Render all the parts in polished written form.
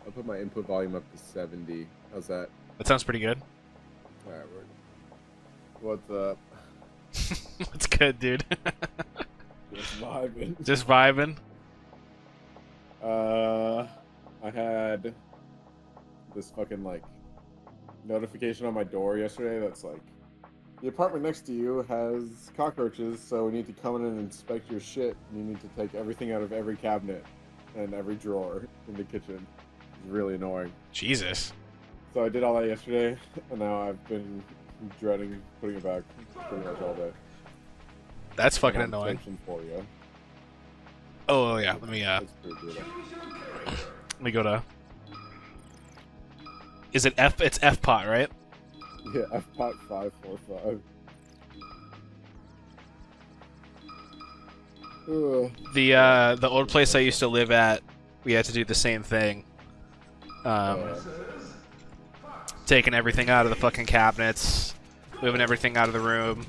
I'll put my input volume up to 70. How's that? That sounds pretty good. Alright, what's up? What's good, dude? Just vibing. Just vibing? I had this fucking, like, notification on my door yesterday that's like, the apartment next to you has cockroaches, so we need to come in and inspect your shit. You need to take everything out of every cabinet and every drawer in the kitchen. It's really annoying. Jesus. So I did all that yesterday, and now I've been dreading putting it back pretty much all day. That's fucking annoying. For you. Oh yeah, let me go to. Is it F? It's F pot, right? Yeah, F pot 545. The old place I used to live at, we had to do the same thing. Taking everything out of the fucking cabinets, moving everything out of the room.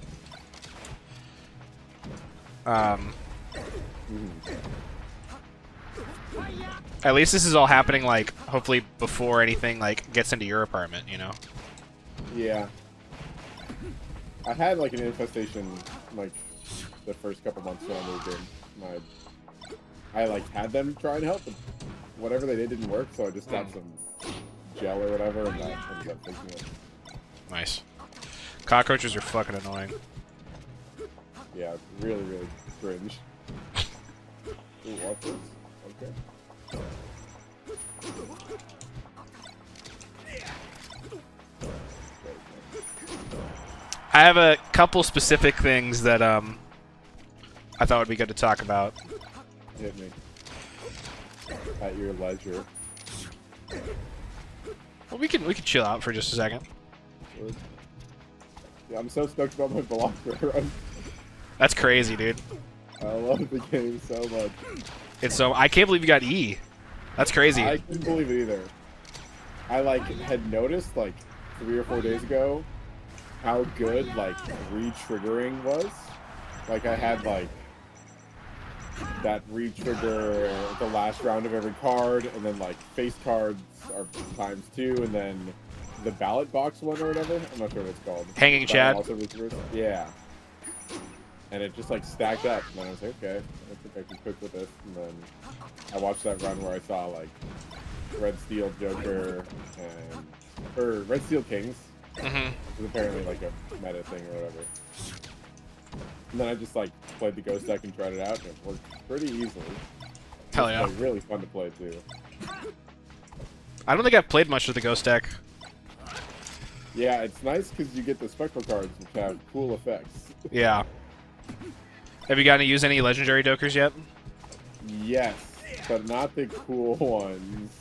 At least this is all happening, like, hopefully before anything, like, gets into your apartment, you know? Yeah. I had, like, an infestation, like, the first couple months when I moved in. I like, had them try and help, but whatever they did didn't work, so I just got some gel or whatever, and that ended up fixing it. Nice. Cockroaches are fucking annoying. Yeah, really, really cringe. Ooh, what's this? Okay. I have a couple specific things that I thought would be good to talk about. Hit me. At your leisure. Well, we can chill out for just a second. Yeah, I'm so stoked about my balatro run. That's crazy, dude. I love the game so much. It's so I can't believe you got E. That's crazy. I couldn't believe it either. I like had noticed like 3 or 4 days ago how good like re-triggering was. Like I had like that re-trigger the last round of every card, and then like face cards are ×2, and then the ballot box one or whatever. I'm not sure what it's called. Hanging Chad. Yeah. And it just like stacked up, and then I was like, okay, I think I can cook with this. And then I watched that run where I saw like Red Steel Joker or Red Steel Kings, which is apparently like a meta thing or whatever. And then I just like played the Ghost deck and tried it out, and it worked pretty easily. Hell yeah! It's like, really fun to play too. I don't think I've played much of the Ghost deck. Yeah, it's nice because you get the spectral cards which have cool effects. Yeah. Have you gotten to use any legendary dokers yet? Yes, but not the cool ones.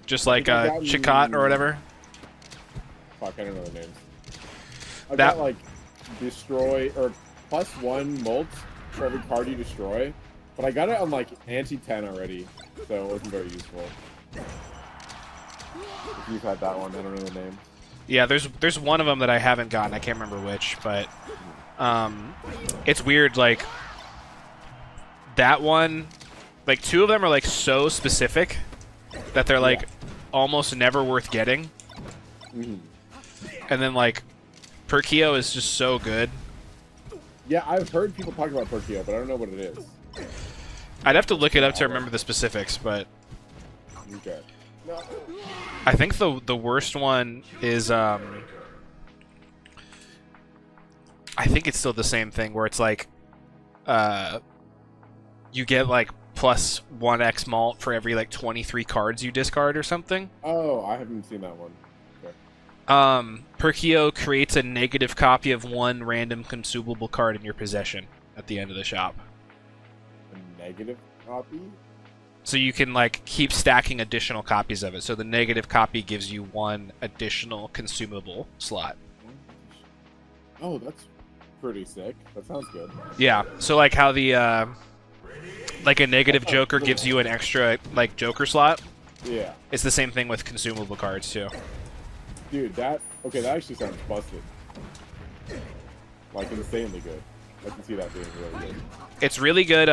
Just like Chicot or whatever? Fuck, I don't know the names. I've got like destroy or +1 molt for every card you destroy, but I got it on like anti-10 already, so it wasn't very useful. If you've had that one, I don't know the name. Yeah, there's one of them that I haven't gotten. I can't remember which, but it's weird. Like that one, like 2 of them are like so specific that they're like almost never worth getting. And then like PwrUp is just so good. Yeah, I've heard people talk about PwrUp, but I don't know what it is. I'd have to look it up to remember the specifics, but okay. I think the worst one is I think it's still the same thing where it's like you get like +1x malt for every like 23 cards you discard or something. Oh, I haven't seen that one. Okay. PwrUp creates a negative copy of 1 random consumable card in your possession at the end of the shop. A negative copy? So you can like keep stacking additional copies of it. So the negative copy gives you 1 additional consumable slot. Oh, that's pretty sick. That sounds good. Yeah. So like how the like a negative Joker gives you an extra like Joker slot. Yeah. It's the same thing with consumable cards too. Dude, that actually sounds busted. Like insanely good. I can see that being really good. It's really good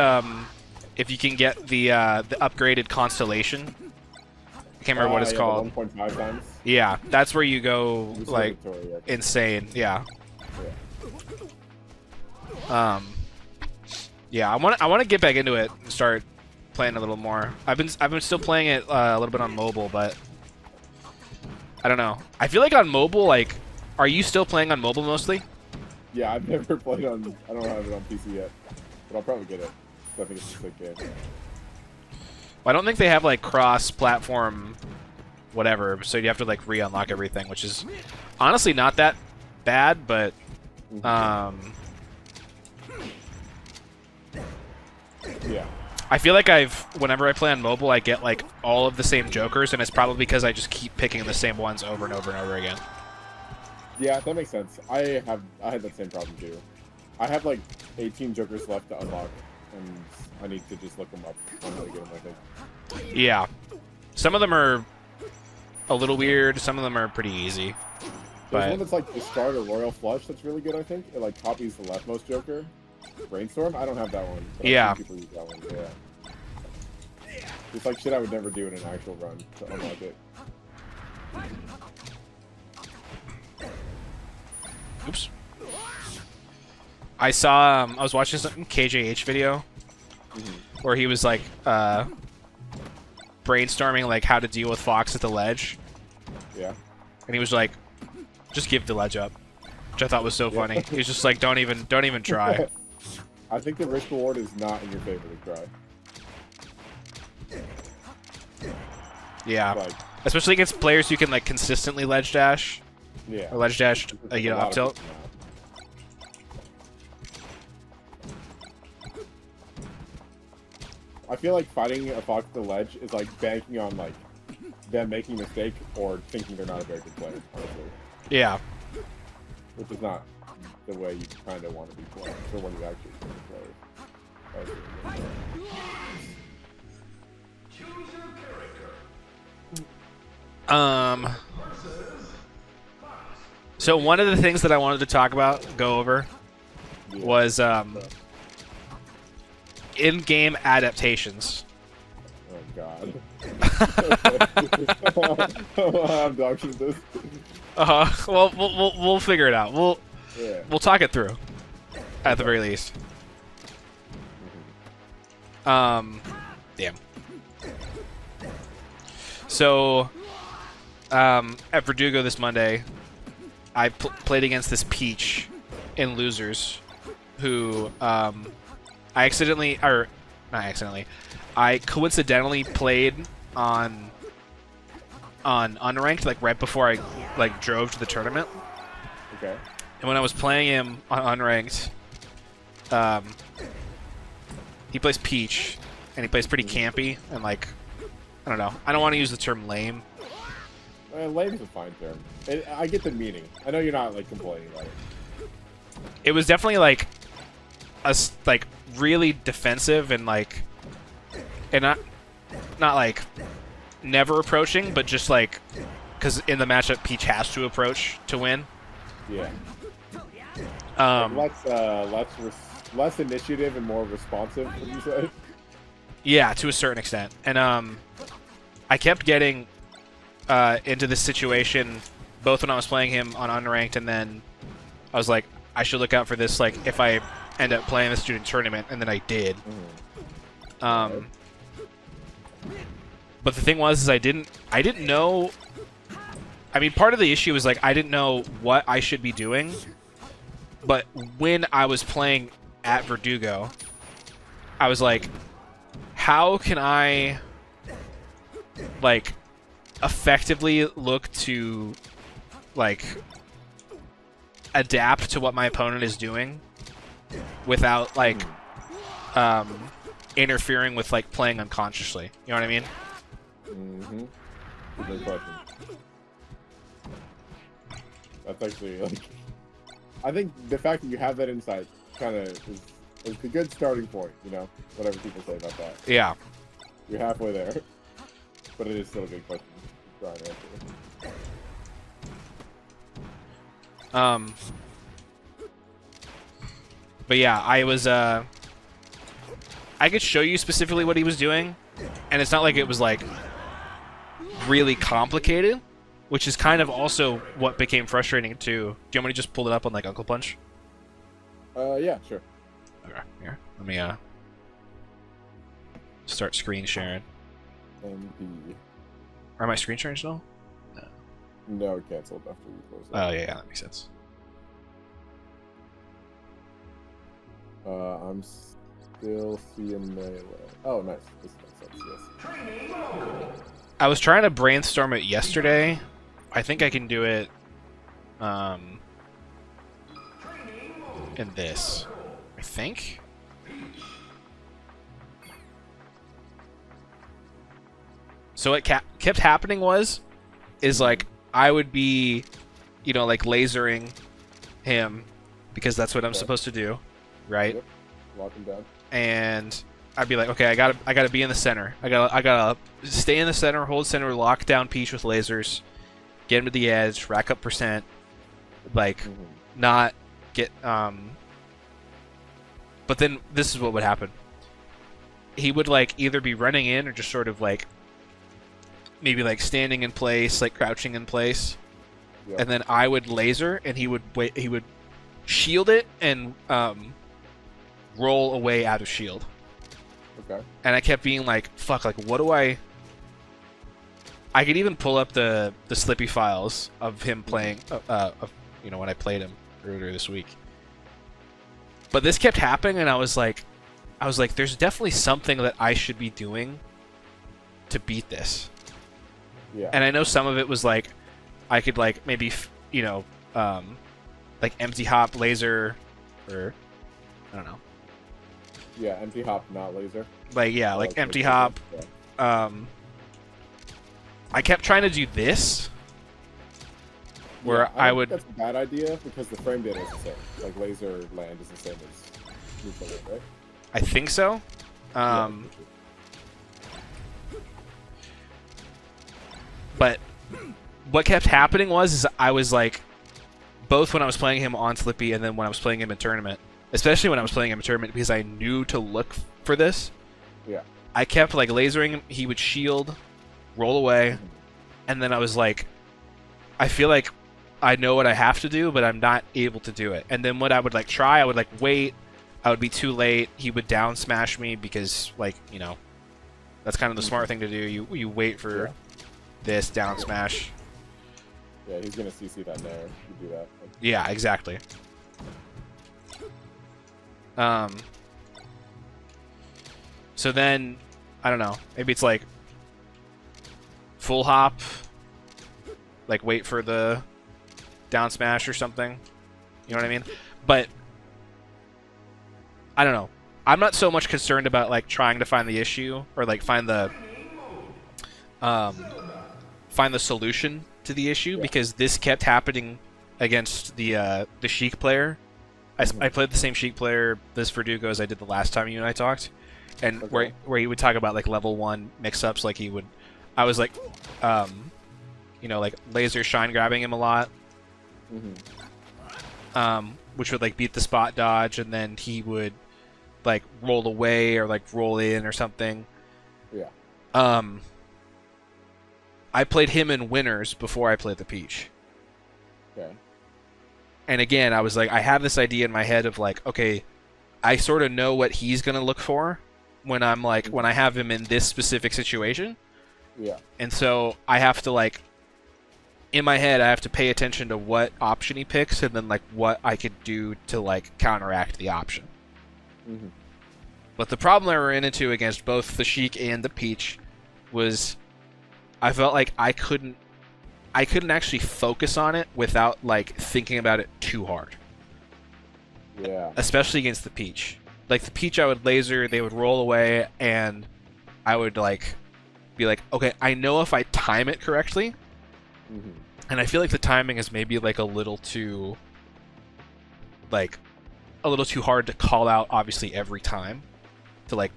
if you can get the upgraded Constellation. I can't remember what it's called. 1.5 times. Yeah, that's where you go like Yeah. insane. Yeah. Yeah. Yeah, I want to get back into it and start playing a little more. I've been still playing it a little bit on mobile, but I don't know. I feel like on mobile, like, are you still playing on mobile mostly? Yeah, I've never played on. I don't have it on PC yet, but I'll probably get it. I think it's a sick game. Well, I don't think they have like cross-platform, whatever. So you have to like re-unlock everything, which is honestly not that bad, but yeah. I feel like whenever I play on mobile, I get like all of the same jokers, and it's probably because I just keep picking the same ones over and over and over again. Yeah, that makes sense. I had that same problem too. I have like 18 jokers left to unlock, and I need to just look them up on how to get them, I think. Yeah. Some of them are a little weird, some of them are pretty easy. There's one that's like discard a royal flush that's really good, I think. It like copies the leftmost joker. Brainstorm? I don't have that one. But yeah. I've seen people use that one, yeah. It's like shit I would never do in an actual run to unlock it. Oops. I saw, I was watching some KJH video where he was like, brainstorming like how to deal with Fox at the ledge. Yeah. And he was like, just give the ledge up. Which I thought was so funny. He was just like, don't even try. I think the risk reward is not in your favor to try. Yeah. Like, especially against players who can like consistently ledge dash. Yeah. Or ledge dash, you know, up tilt. I feel like fighting a Fox at the ledge is like banking on like them making a mistake or thinking they're not a very good player, honestly. Yeah. Which is not the way you kind of want to be playing, or when you actually play. So one of the things that I wanted to talk about, go over, was in-game adaptations. Oh god. I'm doxing this. Well, we'll figure it out. We'll talk it through, at the very least. Damn. So, at Verdugo this Monday, I played against this Peach in Losers, who I coincidentally played on unranked, like right before I like drove to the tournament. Okay. And when I was playing him on unranked, he plays Peach, and he plays pretty campy, and like, I don't know. I don't want to use the term lame. Lame is a fine term. I get the meaning. I know you're not like complaining about it. It was definitely like really defensive and like, and not like never approaching, but just like, because in the matchup Peach has to approach to win. Yeah. Like less initiative and more responsive, would you say? Yeah, to a certain extent. And I kept getting into this situation both when I was playing him on unranked, and then I was like, I should look out for this, like, if I end up playing this student tournament, and then I did. But the thing was, is I didn't know. I mean, part of the issue was like I didn't know what I should be doing. But when I was playing at Verdugo, I was like, how can I like effectively look to like adapt to what my opponent is doing without like interfering with like playing unconsciously. You know what I mean? Mm-hmm. Good question. That's actually like, I think the fact that you have that insight kind of is a good starting point. You know, whatever people say about that. Yeah. You're halfway there, but it is still a good question to try and answer. But yeah, I was I could show you specifically what he was doing, and it's not like it was like really complicated, which is kind of also what became frustrating too. Do you want me to just pull it up on like Uncle Punch? Yeah, sure. Okay, here. Let me start screen sharing. MB. Are my screen sharing still? No, it canceled after you closed it. Oh yeah, that makes sense. I'm still seeing melee. Oh, nice. This makes sense, yes. I was trying to brainstorm it yesterday. I think I can do it in this. I think. So what kept happening is like I would be, you know, like lasering him because that's what I'm supposed to do, right? Yep. Lock him down. And I'd be like, okay, I gotta be in the center. I gotta stay in the center, hold center, lock down Peach with lasers, get him to the edge, rack up percent, like not get But then this is what would happen. He would like either be running in or just sort of like maybe like standing in place, like crouching in place, and then I would laser, and he would wait. He would shield it and roll away out of shield. Okay. And I kept being like, "Fuck! Like, what do I?" I could even pull up the Slippy files of him playing, you know, when I played him earlier this week. But this kept happening, and I was like, "There's definitely something that I should be doing to beat this." Yeah. And I know some of it was like, I could like maybe, you know, like empty hop laser, or I don't know. Yeah, empty hop, not laser. Like yeah, like empty hop. Yeah. I kept trying to do this, where Yeah, I would. That's a bad idea because the frame data is the same. Like laser land is the same as neutral land, right? I think so. Yeah. But what kept happening is I was like, both when I was playing him on Slippy and then when I was playing him in tournament, especially when I was playing him in tournament because I knew to look for this. Yeah. I kept like lasering him. He would shield, roll away, and then I was like, I feel like I know what I have to do, but I'm not able to do it. And then what I would like try, I would like wait. I would be too late. He would down smash me because like, you know, that's kind of the smart thing to do. You wait for this down smash. Yeah, he's gonna CC that there. You do that. Yeah, exactly. So then, I don't know. Maybe it's like full hop, like wait for the down smash or something. You know what I mean? But I don't know. I'm not so much concerned about like trying to find the issue or like find the solution to the issue because this kept happening against the Sheik player. I played the same Sheik player, this Verdugo, as I did the last time you and I talked, and where he would talk about like level 1 mix-ups, like he would, I was like, you know, like laser shine grabbing him a lot, which would like beat the spot dodge, and then he would like roll away or like roll in or something. Yeah. I played him in winners before I played the Peach. Okay. And again, I was like, I have this idea in my head of like, okay, I sort of know what he's gonna look for when I'm like, when I have him in this specific situation. Yeah. And so I have to like, in my head, I have to pay attention to what option he picks and then like what I could do to like counteract the option. But the problem I ran into against both the Sheik and the Peach was I felt like I couldn't actually focus on it without like thinking about it too hard. Yeah. Especially against the Peach. Like the Peach I would laser, they would roll away, and I would like be like, okay, I know if I time it correctly. And I feel like the timing is maybe like a little too hard to call out obviously every time. To like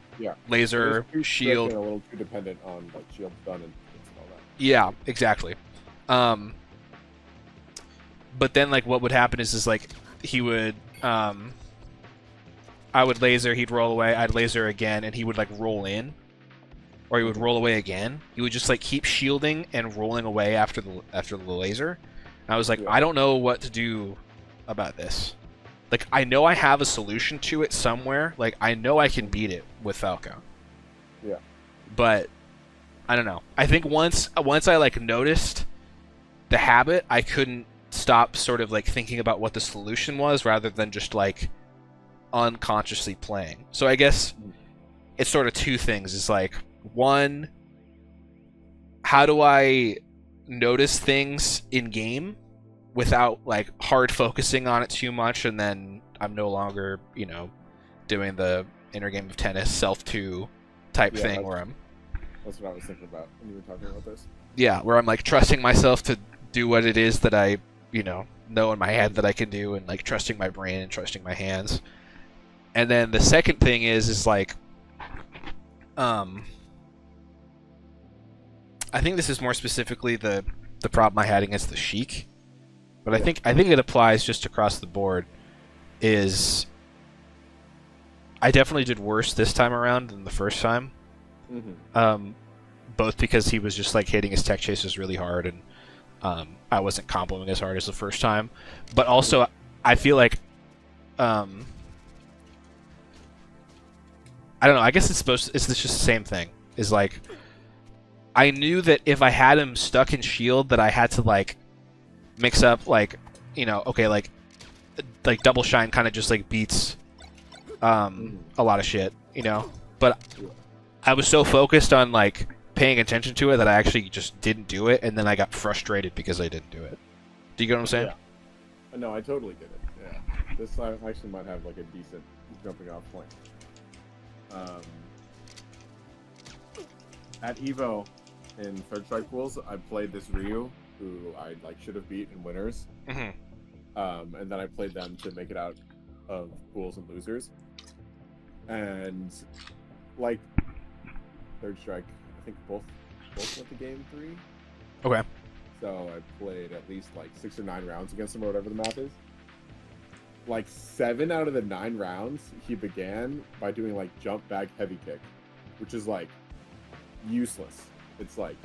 laser, shield. A little too dependent on like shield stun and all that. Yeah, exactly. But then like what would happen is like he would I would laser, he'd roll away, I'd laser again, and he would like roll in. or he would roll away again. He would just like keep shielding and rolling away after the laser. And I was like, I don't know what to do about this. Like, I know I have a solution to it somewhere. Like, I know I can beat it with Falco. Yeah. But I don't know. I think once I like noticed the habit, I couldn't stop sort of like thinking about what the solution was rather than just like unconsciously playing. So I guess it's sort of two things. It's like, one, how do I notice things in game without like hard focusing on it too much, and then I'm no longer, you know, doing the inner game of tennis self 2 type thing where I'm. That's what I was thinking about when you were talking about this. Yeah, where I'm like trusting myself to do what it is that I, you know in my head that I can do, and like trusting my brain and trusting my hands. And then the second thing is like, I think this is more specifically the problem I had against the sheik, but I think it applies just across the board. Is I definitely did worse this time around than the first time. Both because he was just like hitting his tech chases really hard, and I wasn't comboing as hard as the first time, but also I feel like I don't know. I guess it's just the same thing. Is like, I knew that if I had him stuck in shield, that I had to like mix up like, okay, like double shine kind of just like beats a lot of shit, But I was so focused on like paying attention to it that I actually just didn't do it, and then I got frustrated because I didn't do it. Do you get what I'm saying? Yeah. No, I totally get it. Yeah. This actually might have like a decent jumping off point. At Evo in third strike pools, I played this Ryu who I like should have beat in winners, and then I played them to make it out of pools and losers. And like third strike, I think both went to game 3. Okay. So I played at least like 6 or 9 rounds against him, or whatever the math is. Like 7 out of the 9 rounds, he began by doing like jump back heavy kick, which is like useless. It's like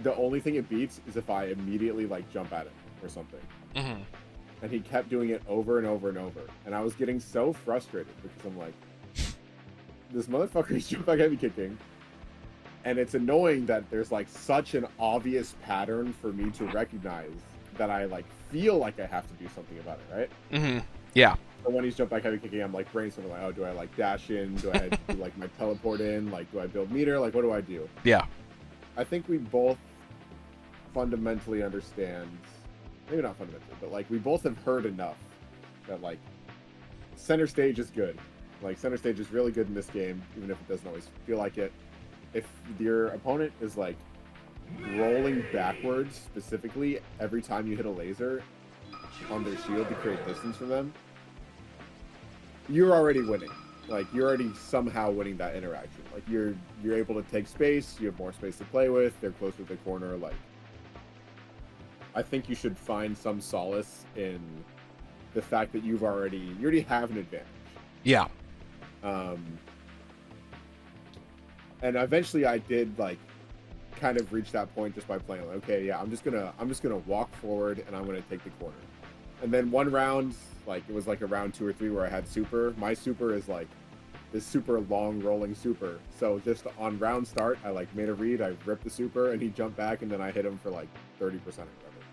the only thing it beats is if I immediately like jump at it or something. And he kept doing it over and over and over, and I was getting so frustrated because I'm like, this motherfucker is jump back heavy kicking, and it's annoying that there's like such an obvious pattern for me to recognize that I like feel like I have to do something about it, right? Yeah. But when he's jump back heavy kicking, I'm like brainstorming, like, oh, do I like dash in? Do I do like my teleport in? Like, do I build meter? Like, what do I do? Yeah. I think we both fundamentally understand, maybe not fundamentally, but like we both have heard enough that like center stage is good. Like center stage is really good in this game, even if it doesn't always feel like it. If your opponent is like rolling backwards specifically every time you hit a laser on their shield to create distance from them, you're already winning. Like you're already somehow winning that interaction. Like you're able to take space, you have more space to play with, they're closer to the corner. Like I think you should find some solace in the fact that you already have an advantage. Yeah. And eventually I did like kind of reach that point just by playing like, okay, yeah, I'm just gonna walk forward and I'm gonna take the corner. And then one round, like it was like a round 2 or 3 where I had super. My super is like this super long rolling super. So just on round start, I like made a read, I ripped the super, and he jumped back, and then I hit him for like 30% or whatever.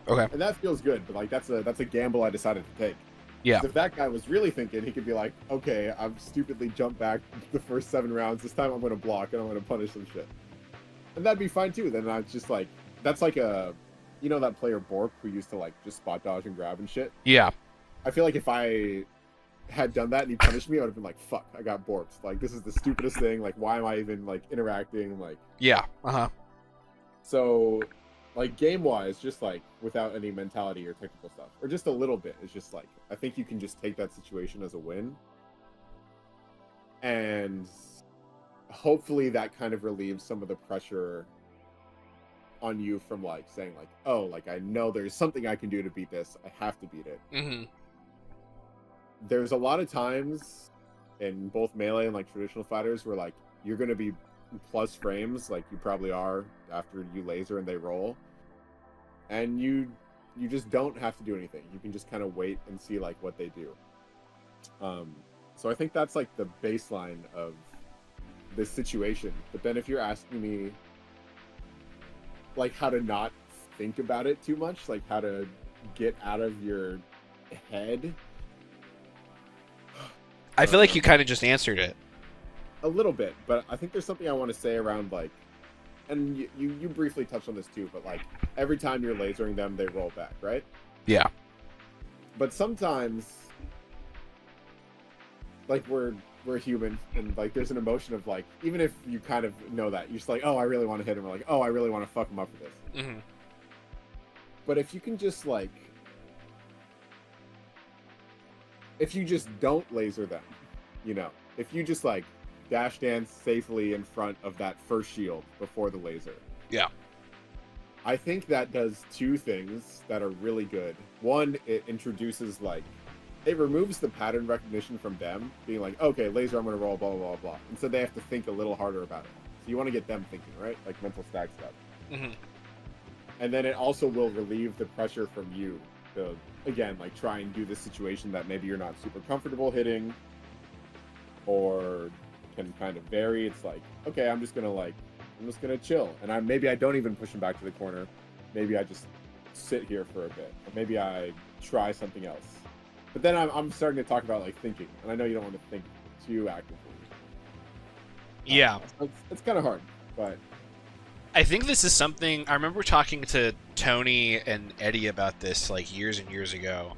Okay. And that feels good, but like that's a gamble I decided to take. Yeah. If that guy was really thinking, he could be like, okay, I've stupidly jumped back the first 7 rounds. This time I'm going to block and I'm going to punish some shit. And that'd be fine too. Then I just like, that's like a, that player Bork who used to like just spot dodge and grab and shit. Yeah. I feel like if I had done that and he punished me, I would have been like, fuck, I got borked. Like, this is the stupidest thing. Like, why am I even like interacting? Like, yeah. So, like, game-wise, just, like, without any mentality or technical stuff, or just a little bit, it's just, like, I think you can just take that situation as a win, and hopefully that kind of relieves some of the pressure on you from, like, saying, like, oh, like, I know there's something I can do to beat this, I have to beat it. There's a lot of times in both Melee and, like, traditional fighters where, like, you're going to be plus frames, like you probably are after you laser and they roll, and you just don't have to do anything. You can just kind of wait and see like what they do. So I think that's like the baseline of this situation. But then if you're asking me like how to not think about it too much, like how to get out of your head, I feel like you kind of just answered it. a little bit, but I think there's something I want to say around like, and you briefly touched on this too, but like every time you're lasering them, they roll back, right? Yeah. But sometimes, like we're human, and like there's an emotion of like, even if you kind of know that, you're just like, oh, I really want to hit him, or like, oh, I really want to fuck him up for this. Mm-hmm. But if you can just like, if you just don't laser them, you know, if you just like dash dance safely in front of that first shield before the laser. Yeah. I think that does two things that are really good. One, it introduces like, it removes the pattern recognition from them being like, okay, laser, I'm going to roll, blah, blah, blah, blah. Instead, they have to think a little harder about it. So you want to get them thinking, right? Like mental stack stuff. Mm-hmm. And then it also will relieve the pressure from you to, again, like try and do this situation that maybe you're not super comfortable hitting or can kind of vary. It's like, okay, I'm just going to chill. And maybe I don't even push him back to the corner. Maybe I just sit here for a bit. Or maybe I try something else. But then I'm starting to talk about like thinking, and I know you don't want to think too actively. Yeah. It's kind of hard, but I think this is something I remember talking to Tony and Eddie about this like years and years ago,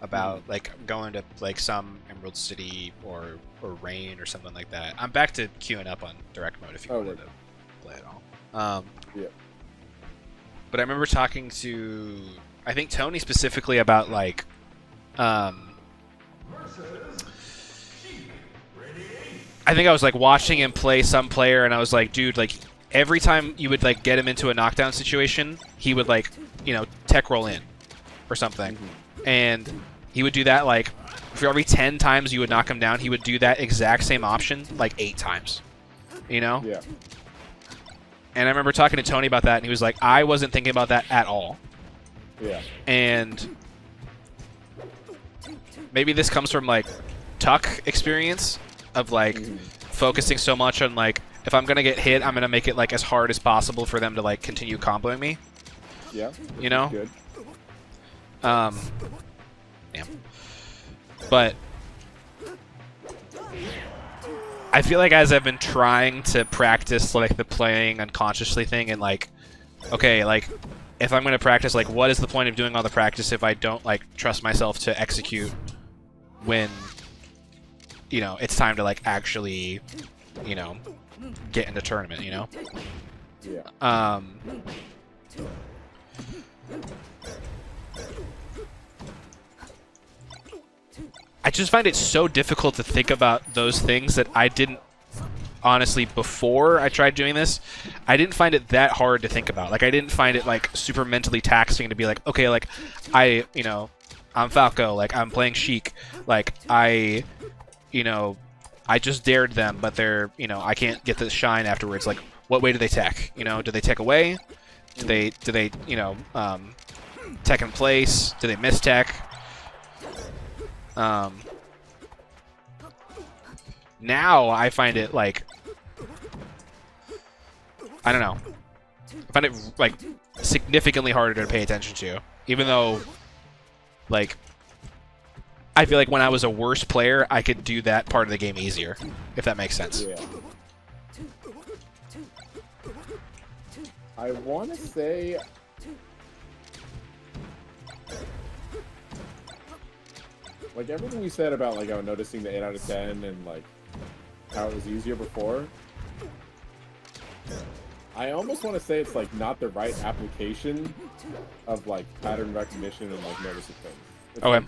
about like going to like some Emerald City or Rain or something like that. I'm back to queuing up on direct mode if you wanted to play it all. Yeah. But I remember talking to I think Tony specifically about like I think I was like watching him play some player, and I was like, dude, like every time you would like get him into a knockdown situation, he would like, you know, tech roll in or something, and he would do that like for every 10 times you would knock him down, he would do that exact same option like 8 times, you know? Yeah. And I remember talking to Tony about that, and he was like, I wasn't thinking about that at all. Yeah. And maybe this comes from like Tuck experience of like focusing so much on like, if I'm gonna get hit, I'm gonna make it like as hard as possible for them to like continue comboing me. Yeah. You know? Good. Yeah. But I feel like as I've been trying to practice like the playing unconsciously thing, and like, okay, like if I'm gonna practice, like what is the point of doing all the practice if I don't like trust myself to execute when, you know, it's time to like actually, you know, get into tournament, you know? Yeah. I just find it so difficult to think about those things that I didn't, honestly, before I tried doing this, I didn't find it that hard to think about. Like, I didn't find it, like, super mentally taxing to be like, okay, like, you know, I'm Falco, like, I'm playing Sheik, like, you know, I just dared them, but they're, you know, I can't get the shine afterwards. Like, what way do they tech? You know, do they tech away? Do they, you know, tech in place? Do they miss tech? Now I find it like, I don't know. I find it like significantly harder to pay attention to, even though, like, I feel like when I was a worse player, I could do that part of the game easier, if that makes sense. Yeah. I want to say, like, everything you said about, like, noticing the 8 out of 10 and, like, how it was easier before, I almost want to say it's, like, not the right application of, like, pattern recognition and, like, noticing things. It's, Okay. like,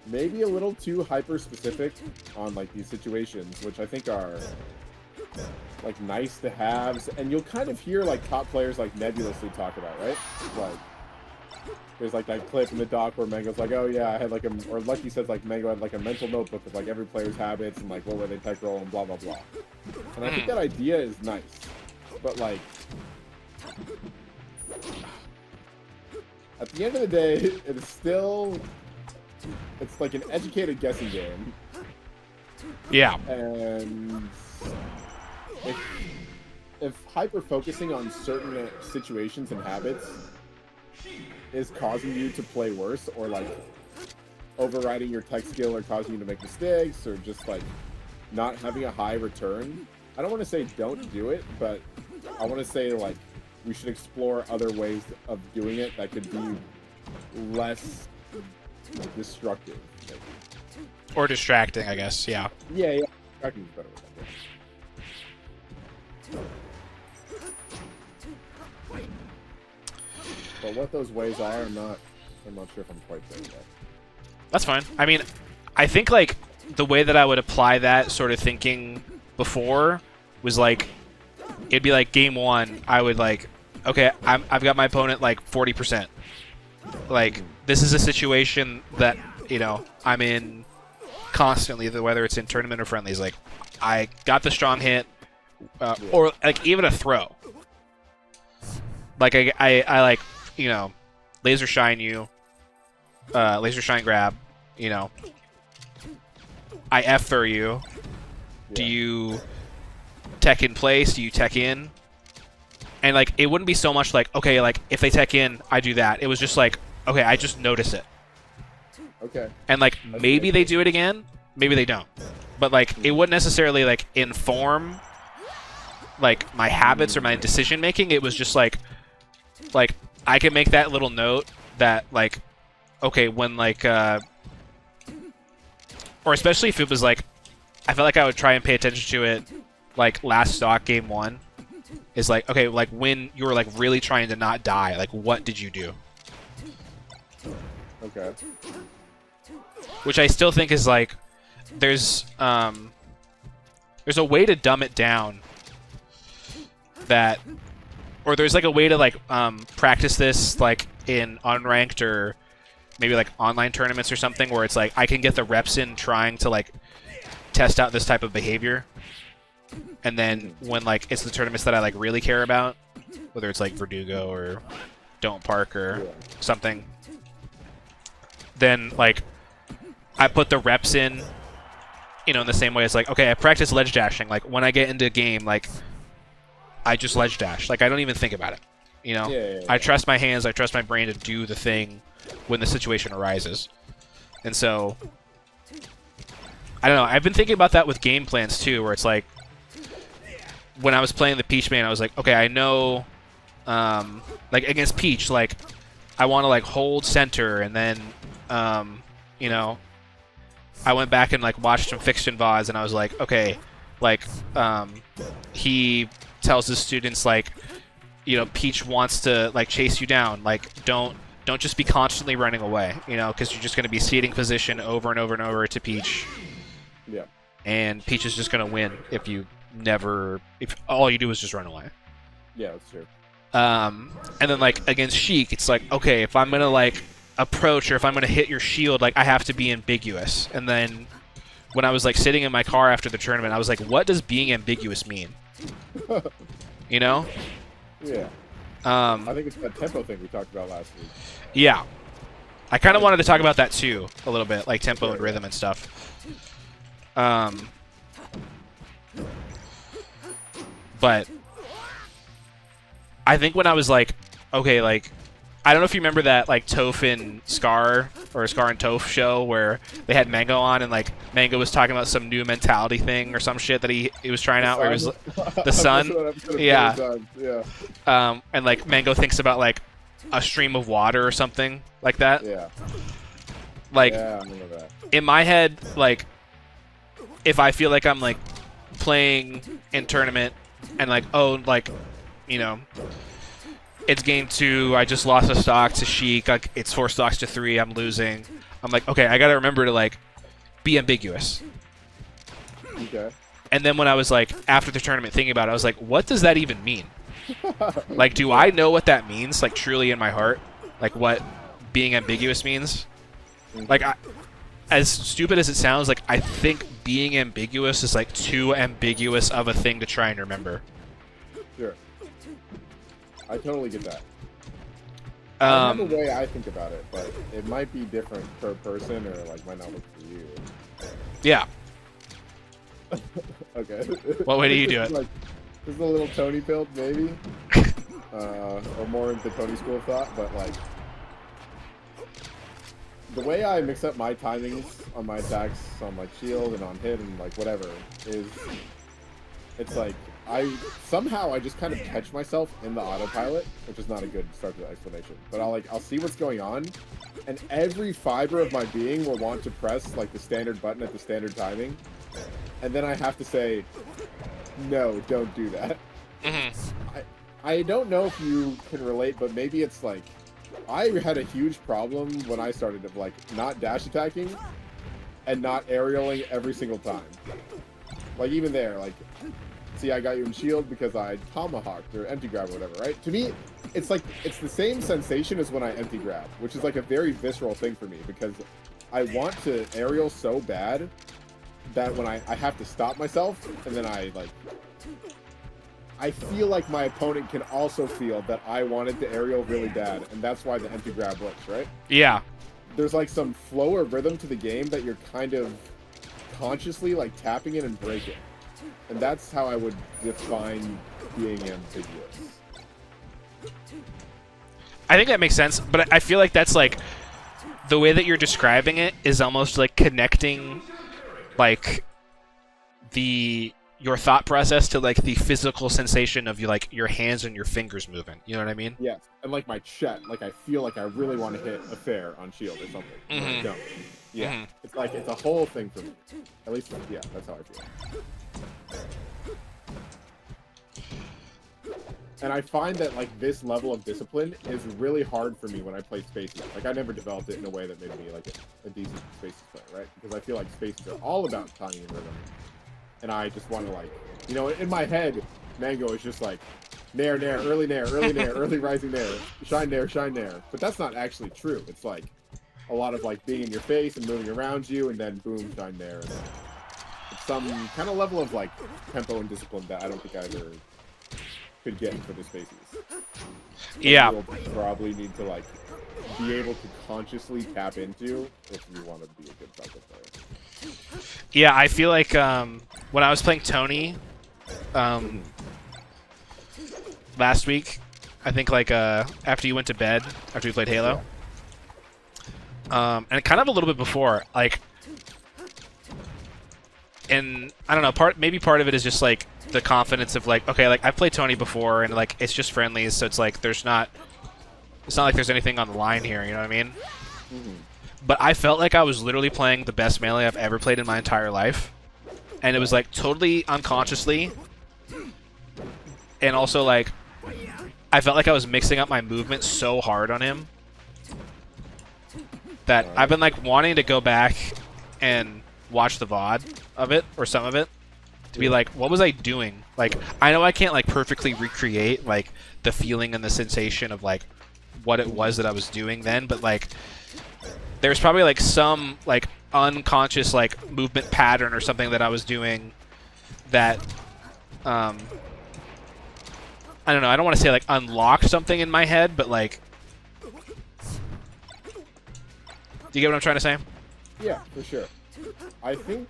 maybe a little too hyper-specific on, like, these situations, which I think are, like, nice to haves. And you'll kind of hear, like, top players, like, nebulously talk about, right? Like, there's like that clip in the doc where Mango's like, oh yeah, I had like a, or Lucky says like Mango had like a mental notebook with like every player's habits and like what were they tech roll and blah blah blah. And I think that idea is nice, but like at the end of the day, it's still, it's like an educated guessing game. Yeah. And if hyper focusing on certain situations and habits is causing you to play worse, or like overriding your tech skill or causing you to make mistakes, or just like not having a high return, I don't want to say don't do it, but I want to say like we should explore other ways of doing it that could be less destructive. Maybe. Or distracting, I guess. Yeah. Yeah. Distracting is better. But what those ways are, I'm not sure if I'm quite there yet. That's fine. I mean, I think like the way that I would apply that sort of thinking before was like, it'd be like game one, I would like, okay, I've got my opponent like 40%. Like, this is a situation that, you know, I'm in constantly, whether it's in tournament or friendlies. Like, I got the strong hit, or like even a throw. Like I like, you know, laser shine you, laser shine grab, you know. I F-throw you. Yeah. Do you tech in place? Do you tech in? And like, it wouldn't be so much like, okay, like if they tech in, I do that. It was just like, okay, I just notice it. Okay. And like, maybe they do it again, maybe they don't. But like, it wouldn't necessarily like inform like my habits or my decision making. It was just like I can make that little note that like, okay, when like or especially if it was like, I felt like I would try and pay attention to it like last stock game one is like, okay, like when you were like really trying to not die, like what did you do? Okay. Which I still think is like, there's a way to dumb it down that, or there's like a way to like practice this like in unranked or maybe like online tournaments or something where it's like I can get the reps in trying to like test out this type of behavior, and then when like it's the tournaments that I like really care about, whether it's like Verdugo or Don't Park or something, then like I put the reps in, you know, in the same way as like, okay, I practice ledge dashing. Like when I get into a game, like I just ledge dash. Like I don't even think about it. You know, I trust my hands, I trust my brain to do the thing when the situation arises. And so, I don't know, I've been thinking about that with game plans too, where it's like, when I was playing the Peach main, I was like, okay, I know, like against Peach, like, I want to like hold center, and then, you know, I went back and like watched some Fiction VODs, and I was like, okay, like, he tells his students like, you know, Peach wants to like chase you down, like don't just be constantly running away, you know, because you're just going to be ceding position over and over and over to Peach. Yeah. And Peach is just going to win if all you do is just run away. Yeah, that's true. And then like against Sheik, it's like, okay, if I'm going to like approach or if I'm going to hit your shield, like I have to be ambiguous. And then when I was like sitting in my car after the tournament, I was like, what does being ambiguous mean? You know? Yeah. I think it's that tempo thing we talked about last week. Yeah. I kind of wanted to talk about that too, a little bit, like tempo and rhythm and stuff. But I think when I was like, okay, like, I don't know if you remember that like Toph and Scar, or Scar and Toph show where they had Mango on, and like Mango was talking about some new mentality thing or some shit that he was trying out, where it was the sun. Yeah. And like Mango thinks about like a stream of water or something like that. Yeah. Like, yeah, I remember that. In my head, like, if I feel like I'm like playing in tournament and like, oh, like, you know, it's game 2, I just lost a stock to Sheik, like, it's 4 stocks to 3, I'm losing. I'm like, okay, I gotta remember to like be ambiguous. Okay. And then when I was like after the tournament thinking about it, I was like, what does that even mean? Like, do I know what that means, like truly in my heart? like what being ambiguous means. Like, as stupid as it sounds, like I think being ambiguous is like too ambiguous of a thing to try and remember. Sure. I totally get that. I have a way I think about it, but it might be different per person, or like might not work for you. Yeah. Okay. What way do you do it? Like, this is a little Tony build, maybe, or more into Tony school of thought. But like, the way I mix up my timings on my attacks, on like shield and on hit and like whatever, is it's like I just kind of catch myself in the autopilot, which is not a good start to the explanation. But I'll see what's going on, and every fiber of my being will want to press like the standard button at the standard timing, and then I have to say, no, don't do that. I don't know if you can relate, but maybe it's like I had a huge problem when I started of like not dash attacking and not aerialing every single time. Like even there, like, see, I got you in shield because I tomahawked or empty grab or whatever, right? To me, it's like, it's the same sensation as when I empty grab, which is like a very visceral thing for me because I want to aerial so bad that when I have to stop myself, and then I feel like my opponent can also feel that I wanted to aerial really bad, and that's why the empty grab works, right? Yeah. There's like some flow or rhythm to the game that you're kind of consciously like tapping in and breaking. And that's how I would define being ambiguous. I think that makes sense, but I feel like that's like the way that you're describing it is almost like connecting like your thought process to like the physical sensation of your hands and your fingers moving. You know what I mean? Yes. And like my chest, like I feel like I really want to hit a fair on shield or something. And I don't. Yeah. It's like it's a whole thing for me. At least, yeah, that's how I feel. And I find that like this level of discipline is really hard for me when I play spaces. Like I never developed it in a way that made me like a decent spaces player, right? Because I feel like spaces are all about timing and rhythm. And I just want to like, you know, in my head, Mango is just like nair, early rising nair, shine nair. But that's not actually true. It's like a lot of like being in your face and moving around you, and then boom, shine nair. And it's some kind of level of like tempo and discipline that I don't think I ever could get for the spaces. Yeah. You'll probably need to like be able to consciously tap into if you want to be a good soccer player. Yeah, I feel like when I was playing Tony last week, I think like after you went to bed, after we played Halo, and kind of a little bit before, like, and I don't know, maybe part of it is just like the confidence of like, okay, like I've played Tony before and like it's just friendlies, so it's like it's not like there's anything on the line here, you know what I mean? But I felt like I was literally playing the best melee I've ever played in my entire life. And it was like totally unconsciously. And also like I felt like I was mixing up my movement so hard on him that I've been like wanting to go back and watch the VOD of it or some of it to be like, what was I doing? Like, I know I can't like perfectly recreate like the feeling and the sensation of like what it was that I was doing then, but like there's probably like some like unconscious like movement pattern or something that I was doing that I don't know, I don't want to say like unlocked something in my head, but like, do you get what I'm trying to say? Yeah, for sure. I think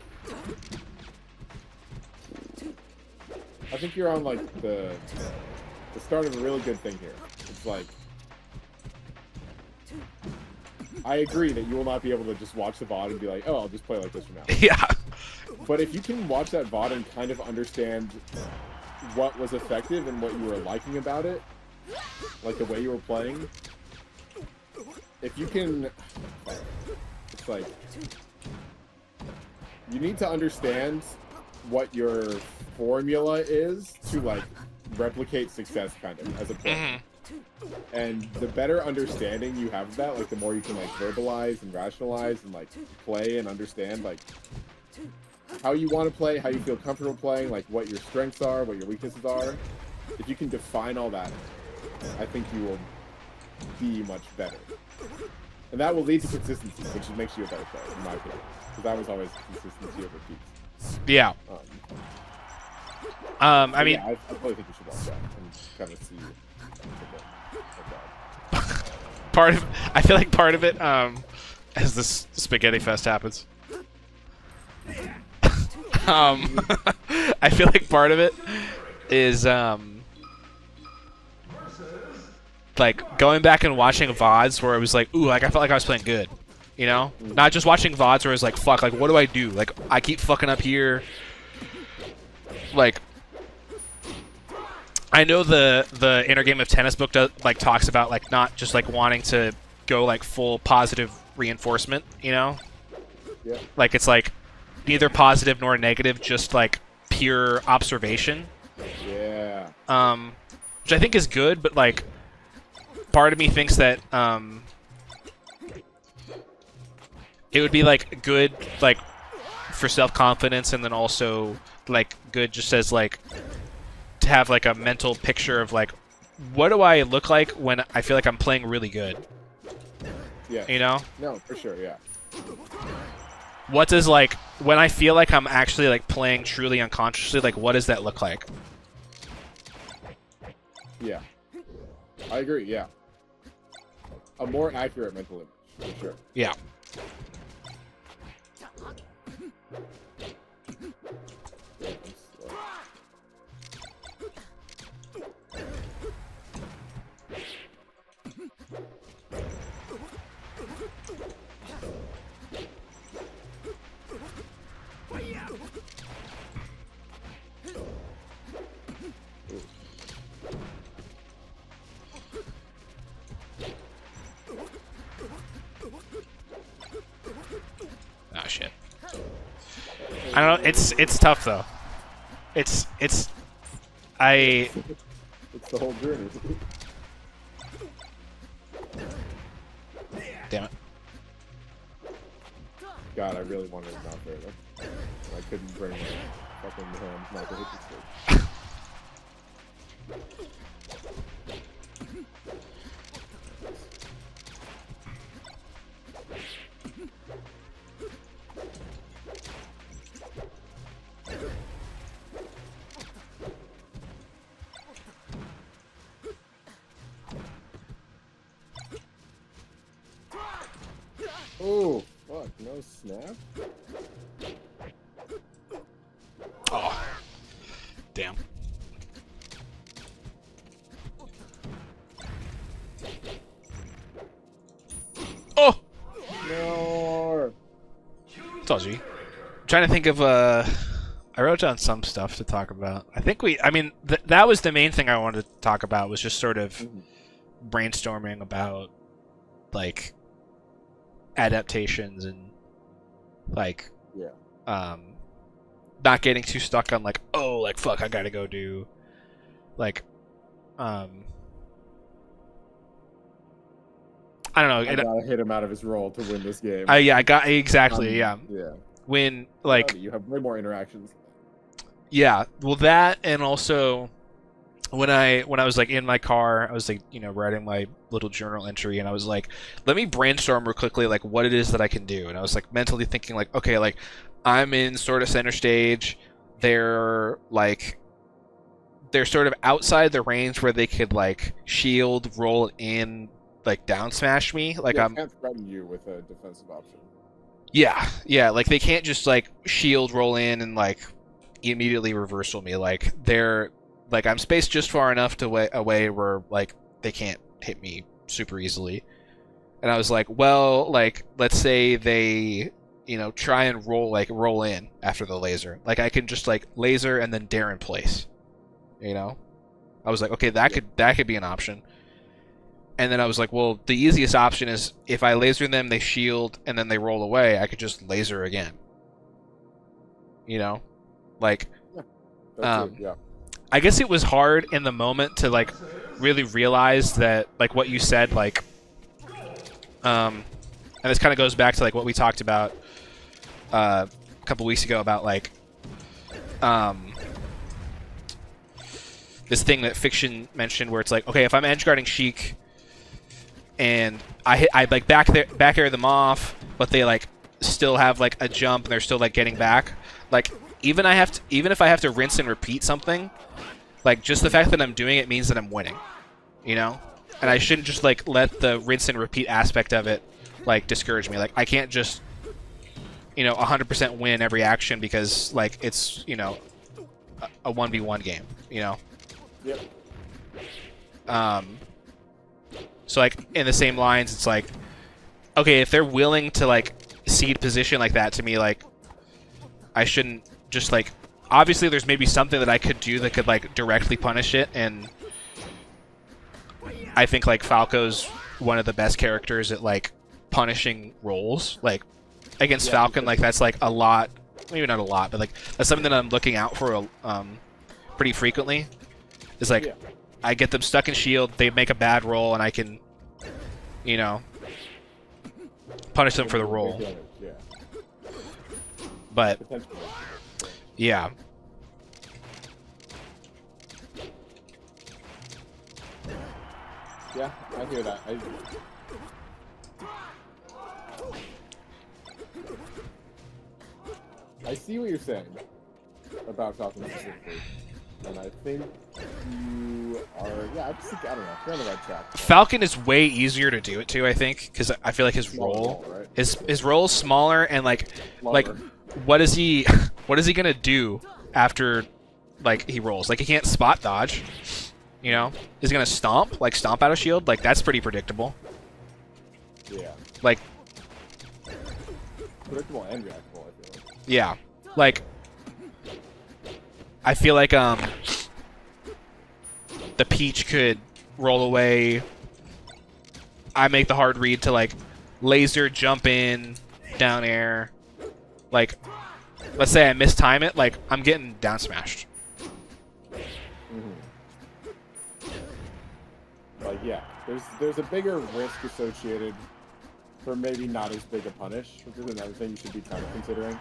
you're on like the start of a really good thing here. It's like I agree that you will not be able to just watch the VOD and be like, oh, I'll just play like this from now. Yeah. But if you can watch that VOD and kind of understand what was effective and what you were liking about it, like the way you were playing, if you can, it's like, you need to understand what your formula is to like replicate success kind of as a player. And the better understanding you have of that, like the more you can like verbalize and rationalize and like play and understand like how you want to play, how you feel comfortable playing, like what your strengths are, what your weaknesses are. If you can define all that, I think you will be much better. And that will lead to consistency, which makes you a better player, in my opinion. Because that was always consistency over peaks. Yeah. I mean, yeah, I probably think you should watch that and kind of see. I feel like part of it, as this spaghetti fest happens. I feel like part of it is, like, going back and watching VODs where it was like, ooh, like, I felt like I was playing good. You know? Not just watching VODs where it was like, fuck, like, what do I do? Like, I keep fucking up here. Like, I know the Inner Game of Tennis book like talks about like not just like wanting to go like full positive reinforcement, you know? Yeah. Like it's like neither positive nor negative, just like pure observation. Yeah. Which I think is good, but like part of me thinks that it would be like good like for self-confidence and then also like good just as like to have like a mental picture of like what do I look like when I feel like I'm playing really good. Yeah. You know? No, for sure, yeah. What does like when I feel like I'm actually like playing truly unconsciously, like what does that look like? Yeah. I agree, yeah. A more accurate mental image, for sure. Yeah. Oh shit. I don't know, it's tough though. It's It's the whole journey. Damn it. God, I really wanted to not there though. I couldn't bring my fucking hand not to hit this thing. Oh, fuck, no snap? Oh. Damn. Oh! No. Told you. I'm trying to think of I wrote down some stuff to talk about. I mean that was the main thing I wanted to talk about was just sort of brainstorming about like adaptations and like not getting too stuck on like, oh, like fuck, I gotta go do like I don't know. I gotta hit him out of his role to win this game. Yeah, I got exactly. Yeah. When like you have way more interactions. Yeah, well that and also when I was like in my car, I was like, you know, writing my little journal entry and I was like, let me brainstorm real quickly like what it is that I can do. And I was like mentally thinking like, okay, like I'm in sort of center stage. They're sort of outside the range where they could like shield, roll in, like down smash me. Like I can't threaten you with a defensive option. Yeah, like they can't just like shield, roll in, and like immediately reversal me. Like they're like I'm spaced just far enough to away where like they can't hit me super easily. And I was like, well, like let's say they, you know, try and roll in after the laser. Like I can just like laser and then dare in place. You know? I was like, okay, that could be an option. And then I was like, well, the easiest option is if I laser them, they shield, and then they roll away, I could just laser again. You know? Like, I guess it was hard in the moment to, like, really realize that, like, what you said, like, and this kind of goes back to, like, what we talked about a couple weeks ago about, like, this thing that Fiction mentioned where it's like, okay, if I'm edge guarding Sheik, and I like back air them off, but they like still have like a jump and they're still like getting back. Like even if I have to rinse and repeat something, like just the fact that I'm doing it means that I'm winning, you know? And I shouldn't just like let the rinse and repeat aspect of it like discourage me. Like I can't just 100% win every action because like it's a 1v1 game, you know? Yep. So like in the same lines, it's like, okay, if they're willing to like cede position like that to me, like I shouldn't just like, obviously there's maybe something that I could do that could like directly punish it, and I think like Falco's one of the best characters at like punishing rolls. Like against Falcon, like that's like a lot, maybe not a lot, but like that's something that I'm looking out for pretty frequently. Is like I get them stuck in shield, they make a bad roll, and I can, punish them for the roll. Yeah. But yeah. Yeah, I hear that. I see what you're saying about Falcon specifically, and I think you are. Yeah, I don't know. You're on the right track. Falcon is way easier to do it to, I think, because I feel like his roll, right? his roll is smaller, and like what is he gonna do after like he rolls? Like he can't spot dodge. You know, is he gonna stomp out of shield? Like that's pretty predictable. Yeah. Like predictable and reactable, I feel like. Yeah. Like I feel like the Peach could roll away. I make the hard read to like laser jump in, down air. Like let's say I mistime it, like I'm getting down smashed. Like yeah, there's a bigger risk associated for maybe not as big a punish, which is another thing you should be kind of considering.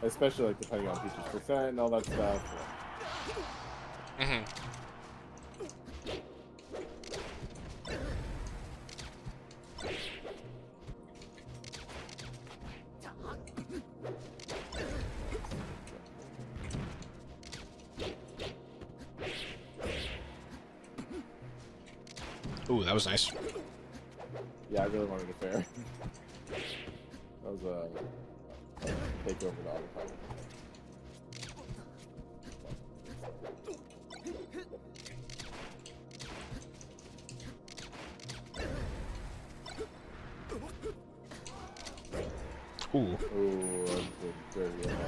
Especially like depending on Peach's percent and all that stuff. Ooh, that was nice. Yeah, I really wanted a fair. That was a take over the autopilot. Ooh. Ooh, that's a dirty enough.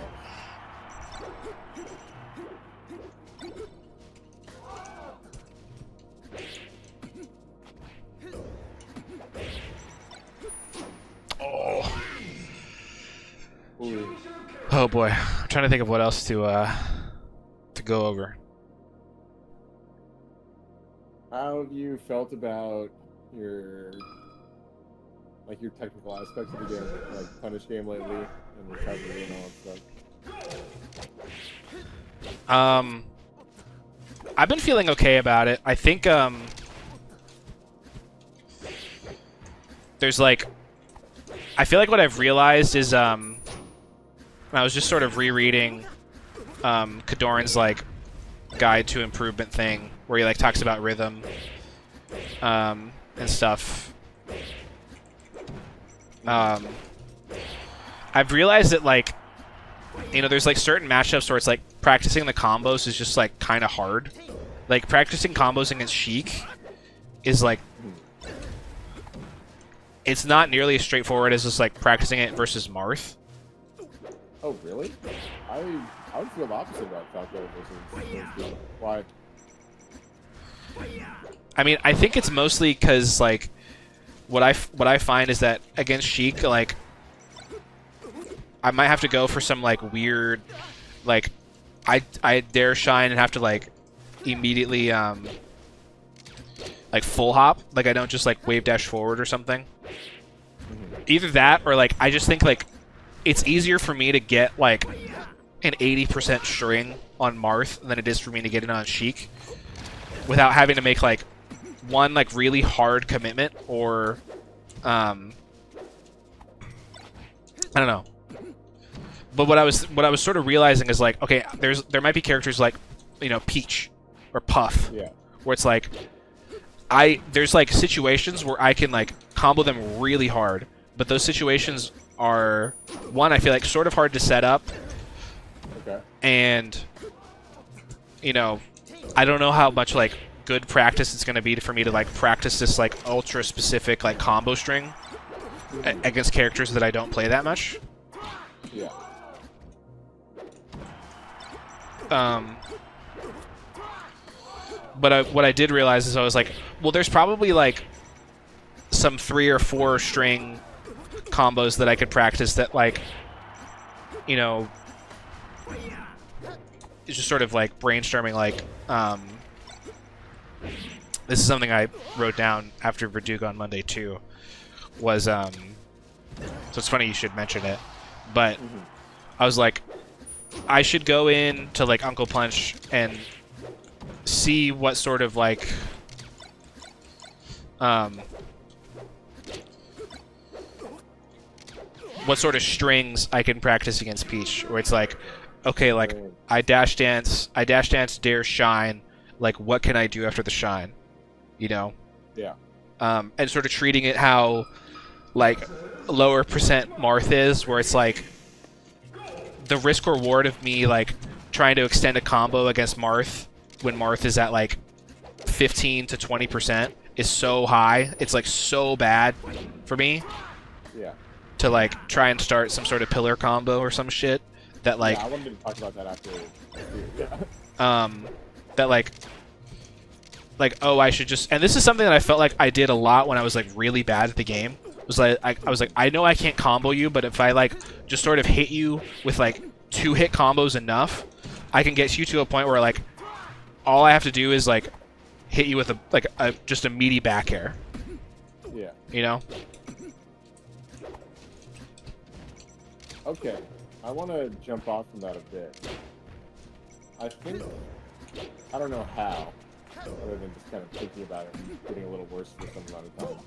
Oh boy, I'm trying to think of what else to go over. How have you felt about your technical aspects of the game, like punish game lately and recovery and all that stuff? I've been feeling okay about it. I think there's like, I feel like what I've realized is I was just sort of rereading Kadoran's like guide to improvement thing where he like talks about rhythm and stuff. I've realized that like, there's like certain matchups where it's like practicing the combos is just like kind of hard. Like practicing combos against Sheik is like, it's not nearly as straightforward as just like practicing it versus Marth. Oh really? I would feel the opposite about Falco versus why? I mean, I think it's mostly because like what I find is that against Sheik, like I might have to go for some like weird, like I dare shine and have to like immediately like full hop, like I don't just like wave dash forward or something. Either that or like I just think like it's easier for me to get like an 80% string on Marth than it is for me to get it on Sheik without having to make like one like really hard commitment or I don't know. But what I was sort of realizing is like, okay, there might be characters like, you know, Peach or Puff, Yeah. where it's like there's like situations where I can like combo them really hard, but those situations are, one, I feel like sort of hard to set up. Okay. And you know, I don't know how much like good practice it's going to be for me to like practice this like ultra specific like combo string against characters that I don't play that much. Yeah. But what I did realize is I was like, well, there's probably like some 3 or 4 string combos that I could practice that like, you know, it's just sort of like brainstorming like, this is something I wrote down after Verdugo on Monday too, was, so it's funny you should mention it, but I was like, I should go in to like Uncle Punch and see what sort of like what sort of strings I can practice against Peach, where it's like, okay, like I dash dance, dare shine, like what can I do after the shine, you know? Yeah. And sort of treating it how like lower percent Marth is, where it's like the risk reward of me like trying to extend a combo against Marth when Marth is at like 15 to 20% is so high. It's like so bad for me. Yeah. To like try and start some sort of pillar combo or some shit that like yeah, I wanted to talk about that after. Yeah. That like oh, I should just, and this is something that I felt like I did a lot when I was like really bad at the game. Was like I was like, I know I can't combo you, but if I like just sort of hit you with like 2-hit combos enough, I can get you to a point where like all I have to do is like hit you with just a meaty back air. Yeah. You know? Okay. I want to jump off from that a bit. I think, I don't know how, other than just kind of thinking about it and getting a little worse for some amount of time.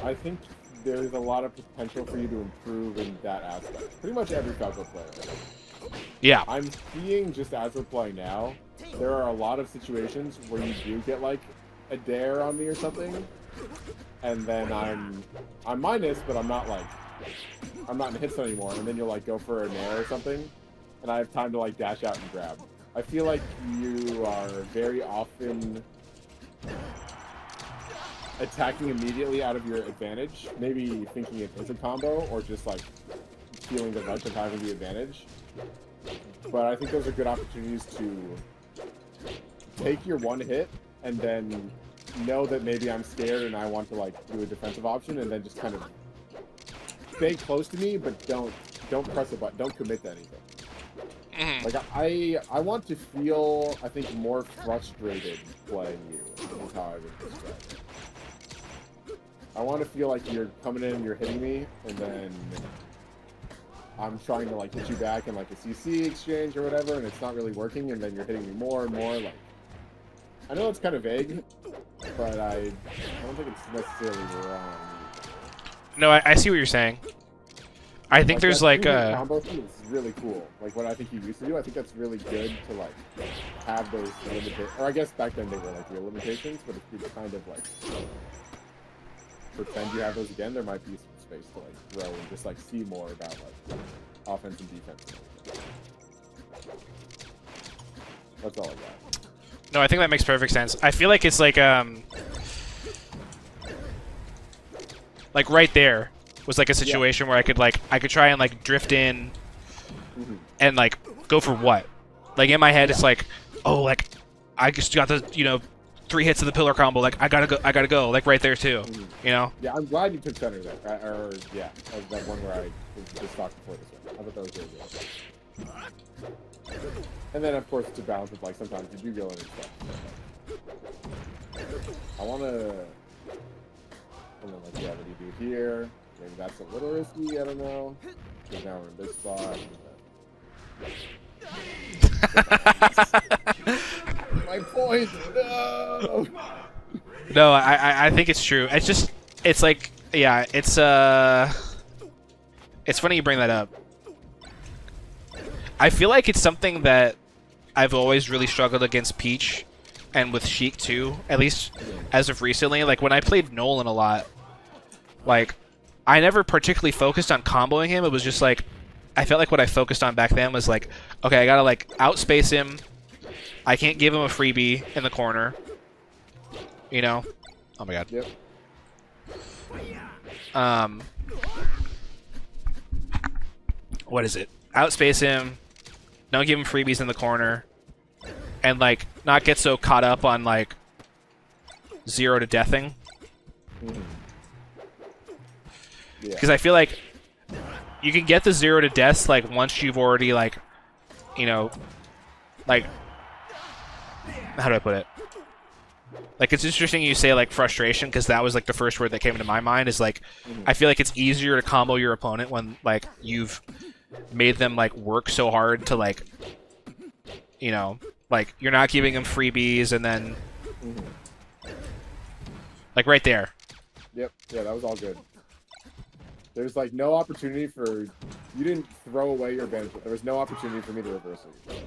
I think there's a lot of potential for you to improve in that aspect. Pretty much every Falco player. Yeah. I'm seeing, just as we're playing now, there are a lot of situations where you do get like a dare on me or something, and then I'm minus, but I'm not in hits anymore, and then you'll like go for a nair or something, and I have time to like dash out and grab. I feel like you are very often attacking immediately out of your advantage, maybe thinking it is a combo, or just like feeling the rush of having the advantage. But I think those are good opportunities to take your one hit and then know that maybe I'm scared and I want to like do a defensive option, and then just kind of stay close to me, but don't press a button, don't commit to anything. Like I want to feel, I think, more frustrated playing you, is how I would describe it. I want to feel like you're coming in and you're hitting me, and then I'm trying to like hit you back in like a CC exchange or whatever, and it's not really working, and then you're hitting me more and more. Like, I know it's kind of vague, but I don't think it's necessarily wrong. No, I see what you're saying. I think there's like a combo thing is really cool. Like what I think you used to do, I think that's really good to like have those limitations. Or I guess back then they were like real limitations, but if you kind of like pretend you have those again, there might be some space to like grow and just like see more about like offense and defense. That's all I got. No, I think that makes perfect sense. I feel like it's like right there was like a situation where I could try and like drift in and like go for what? Like in my head it's like, oh, like I just got the 3 hits of the pillar combo, like I gotta go, like right there too. You know? Yeah, I'm glad you took center there. Or yeah, that one where I just talked before this one. I thought that was really good. And then of course to balance it, like sometimes you do go in and stuff. I wanna like, yeah, what do you do here? Maybe that's a little risky, I don't know. Because now we're in this spot. My point! point. No. No, I think it's true. It's just, it's like, yeah, it's funny you bring that up. I feel like it's something that I've always really struggled against Peach, and with Sheik too, at least as of recently. Like, when I played Nolan a lot, like, I never particularly focused on comboing him. It was just like, I felt like what I focused on back then was like, okay, I gotta like outspace him. I can't give him a freebie in the corner. You know? Oh my god. Yep. What is it? Outspace him. Don't give him freebies in the corner. And like, not get so caught up on like 0 to deathing. Because I feel like you can get the 0 to deaths like once you've already like, you know, like, how do I put it? Like, it's interesting you say like frustration, because that was like the first word that came into my mind. Is like, I feel like it's easier to combo your opponent when like you've made them like work so hard to like, you know, like you're not giving them freebies, and then like right there. Yep. Yeah, that was all good. There's like no opportunity for, you didn't throw away your advantage. There was no opportunity for me to reverse it.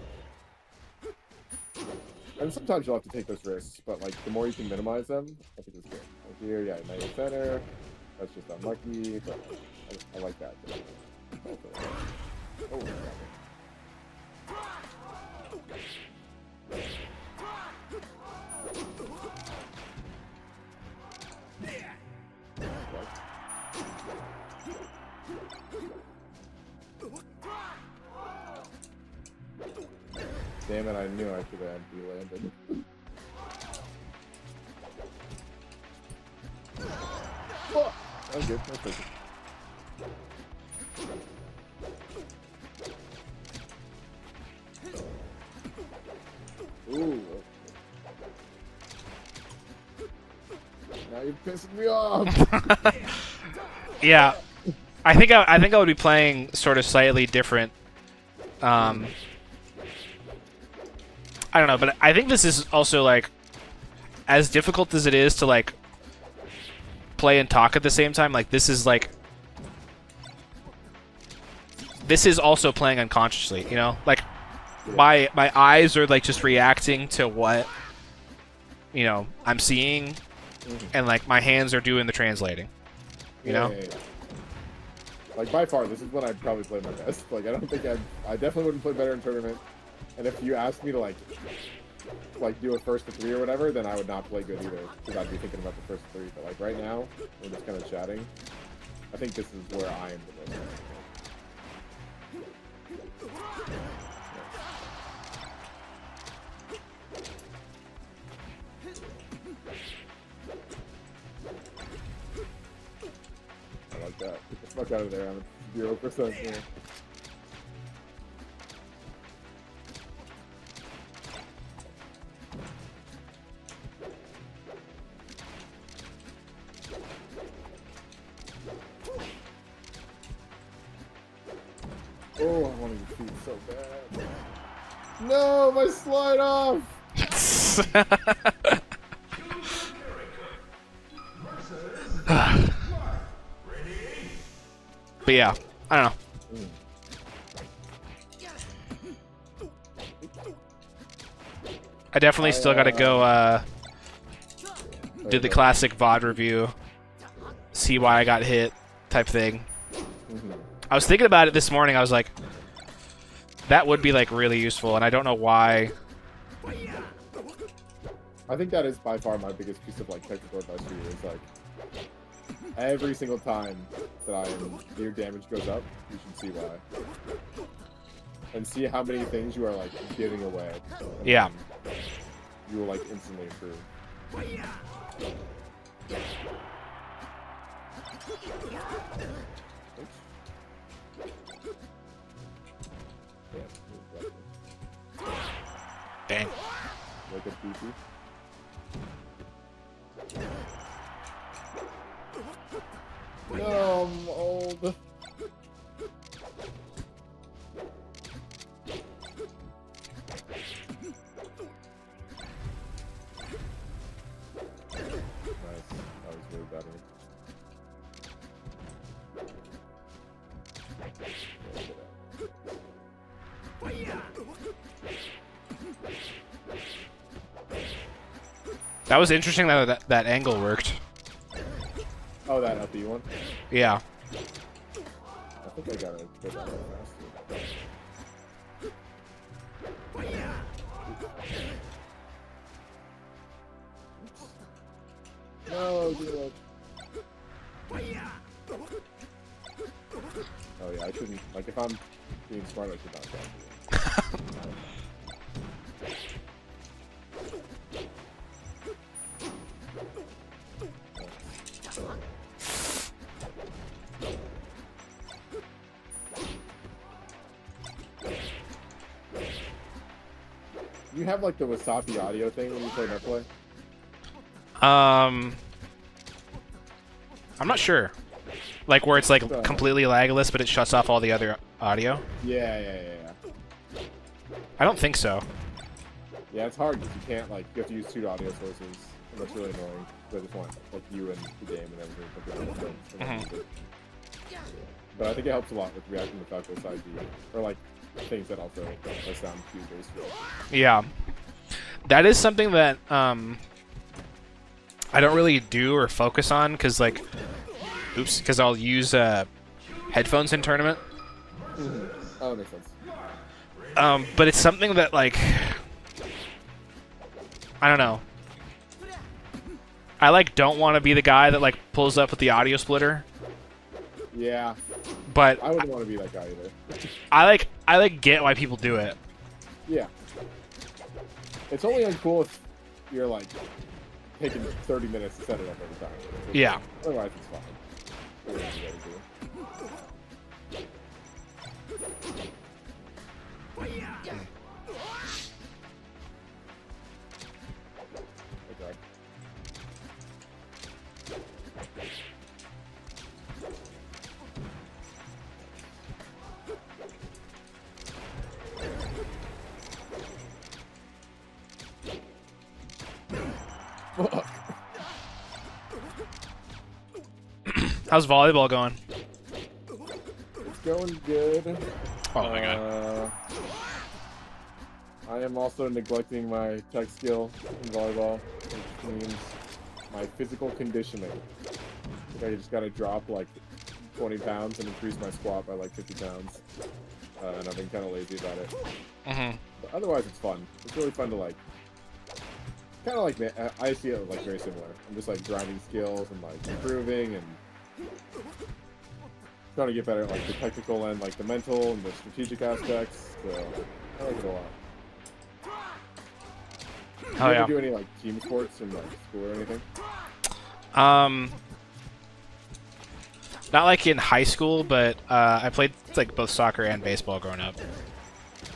And sometimes you'll have to take those risks, but like the more you can minimize them, I think it's good. Like here, yeah, now you're center. That's just unlucky, but I like that. Oh, damn it, I knew I should have landed. Oh, that was good. That's perfect. Ooh. Now you're pissing me off. Yeah, I think I would be playing sort of slightly different. I don't know, but I think this is also like as difficult as it is to like play and talk at the same time. Like, this is like, this is also playing unconsciously, you know? Like, my eyes are like just reacting to what, you know, I'm seeing, and like my hands are doing the translating, you know? Yeah. Like, by far, this is when I'd probably play my best. Like, I don't think I definitely wouldn't play better in tournament. And if you asked me to like do a first to 3 or whatever, then I would not play good either, because I'd be thinking about the first 3. But like right now, we're just kind of chatting. I think this is where I am the most. I like that. Get the fuck out of there. I'm 0% here. Oh, I want to feet so bad. No, my slide off! But yeah, I don't know. I definitely still got to go do the classic VOD review, see why I got hit type thing. I was thinking about it this morning. I was like, that would be like really useful, and I don't know why. I think that is by far my biggest piece of like technical advice for you, is like every single time that your damage goes up, you should see why. And see how many things you are like giving away. Yeah. You will like instantly improve. Dang. Like a PP. No, I'm old. better. That was interesting that that angle worked. Oh, that up B one? Yeah. I think I gotta go that way faster. No, dude. Oh yeah, I shouldn't. Like, if I'm being smart, I should not try. You have like the Wasabi audio thing when you play Netplay? I'm not sure. Like where it's like completely lagless, but it shuts off all the other audio. Yeah. I don't think so. Yeah, it's hard because you can't like you have to use two audio sources, and that's really annoying. I just want like you and the game and everything. But I think it helps a lot with reacting without those side B or like things that also sound cue based. Yeah, that is something that I don't really do or focus on because like, because I'll use headphones in tournament. Oh, that makes sense. But it's something that like, I don't know. I like don't want to be the guy that like pulls up with the audio splitter. Yeah. But I wouldn't want to be that guy either. I like get why people do it. Yeah. It's only uncool if you're like taking 30 minutes to set it up every time. Yeah. Otherwise, it's fine. Okay. How's volleyball going? It's going good. Oh my god. I am also neglecting my tech skill in volleyball, which means my physical conditioning. I think I just gotta drop like 20 pounds and increase my squat by like 50 pounds. And I've been kind of lazy about it. But otherwise, it's fun. It's really fun to like. Kind of like I see it like very similar. I'm just like grinding skills and like improving and trying to get better at like the technical and like the mental and the strategic aspects. So I like it a lot. Do you ever do any like team sports in like school or anything? Not like in high school, but I played like both soccer and baseball growing up.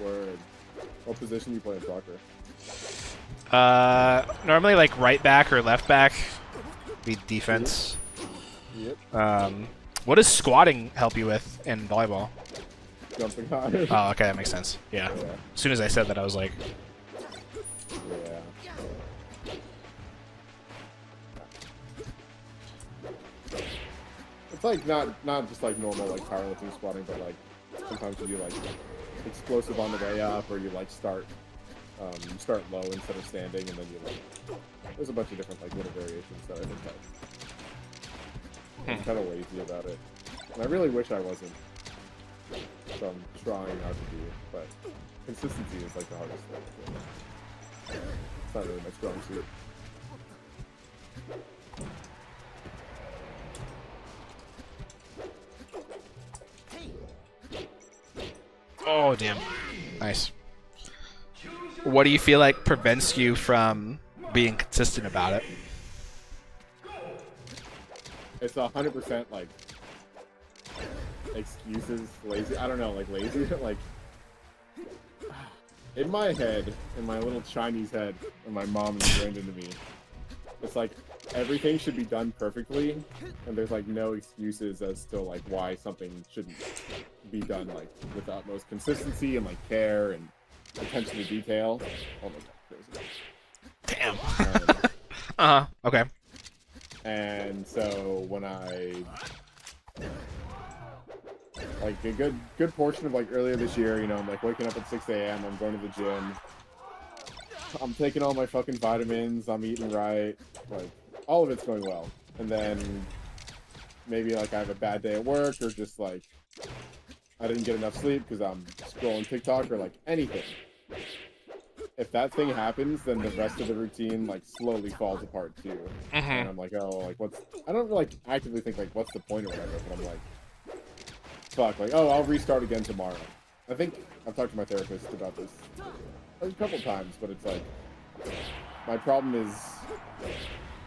Word. What position do you play in soccer? Normally like right back or left back. Be defense. Yep. What does squatting help you with in volleyball? Jumping high. Oh, okay, that makes sense. Yeah. As soon as I said that, I was like, yeah. It's like not just like normal like powerlifting squatting, but like sometimes you do like explosive on the way up, or you like start low instead of standing, and then you like there's a bunch of different like little variations that I think help. I'm kind of lazy about it, and I really wish I wasn't. So I'm trying not to be, but consistency is like the hardest thing. It's not really my strong suit. oh damn, nice. What do you feel like prevents you from being consistent about it? It's 100% like excuses, lazy. I don't know, like lazy. Like in my head, in my little Chinese head, and my mom ingrained into me, it's like everything should be done perfectly, and there's like no excuses as to like why something shouldn't be done like with the utmost consistency and like care and attention to detail. Oh my god, crazy. Damn. Okay. And so when like a good portion of like earlier this year, you know, I'm like waking up at 6 a.m. I'm going to the gym. I'm taking all my fucking vitamins. I'm eating right. Like all of it's going well. And then maybe like I have a bad day at work, or just like I didn't get enough sleep because I'm scrolling TikTok, or like anything. If that thing happens, then the rest of the routine like slowly falls apart too. And I'm like, oh, like I don't like actively think like what's the point or whatever, but I'm like, fuck, like, oh, I'll restart again tomorrow. I think I've talked to my therapist about this a couple times, but it's like my problem is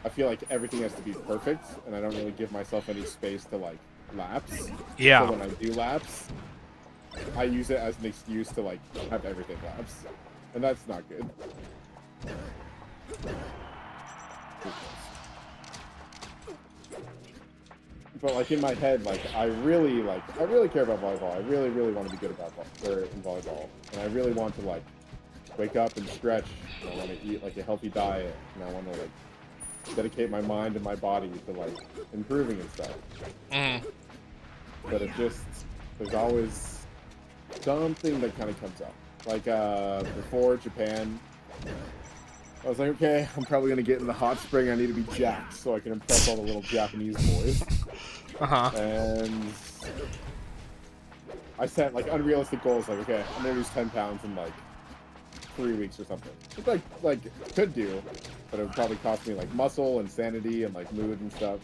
I feel like everything has to be perfect, and I don't really give myself any space to like lapse. Yeah. So when I do lapse, I use it as an excuse to like have everything lapse. And that's not good. But like in my head, like I really care about volleyball. I really want to be good about in volleyball, and I really want to like wake up and stretch. And I want to eat like a healthy diet, and I want to like dedicate my mind and my body to like improving and stuff. But it just there's always something that kind of comes up. Like, before Japan, I was like, okay, I'm probably going to get in the hot spring. I need to be jacked so I can impress all the little Japanese boys. And I set, like, unrealistic goals. Like, okay, I'm going to lose 10 pounds in, like, 3 weeks or something. Which, like, could do, but it would probably cost me, like, muscle and sanity and, like, mood and stuff.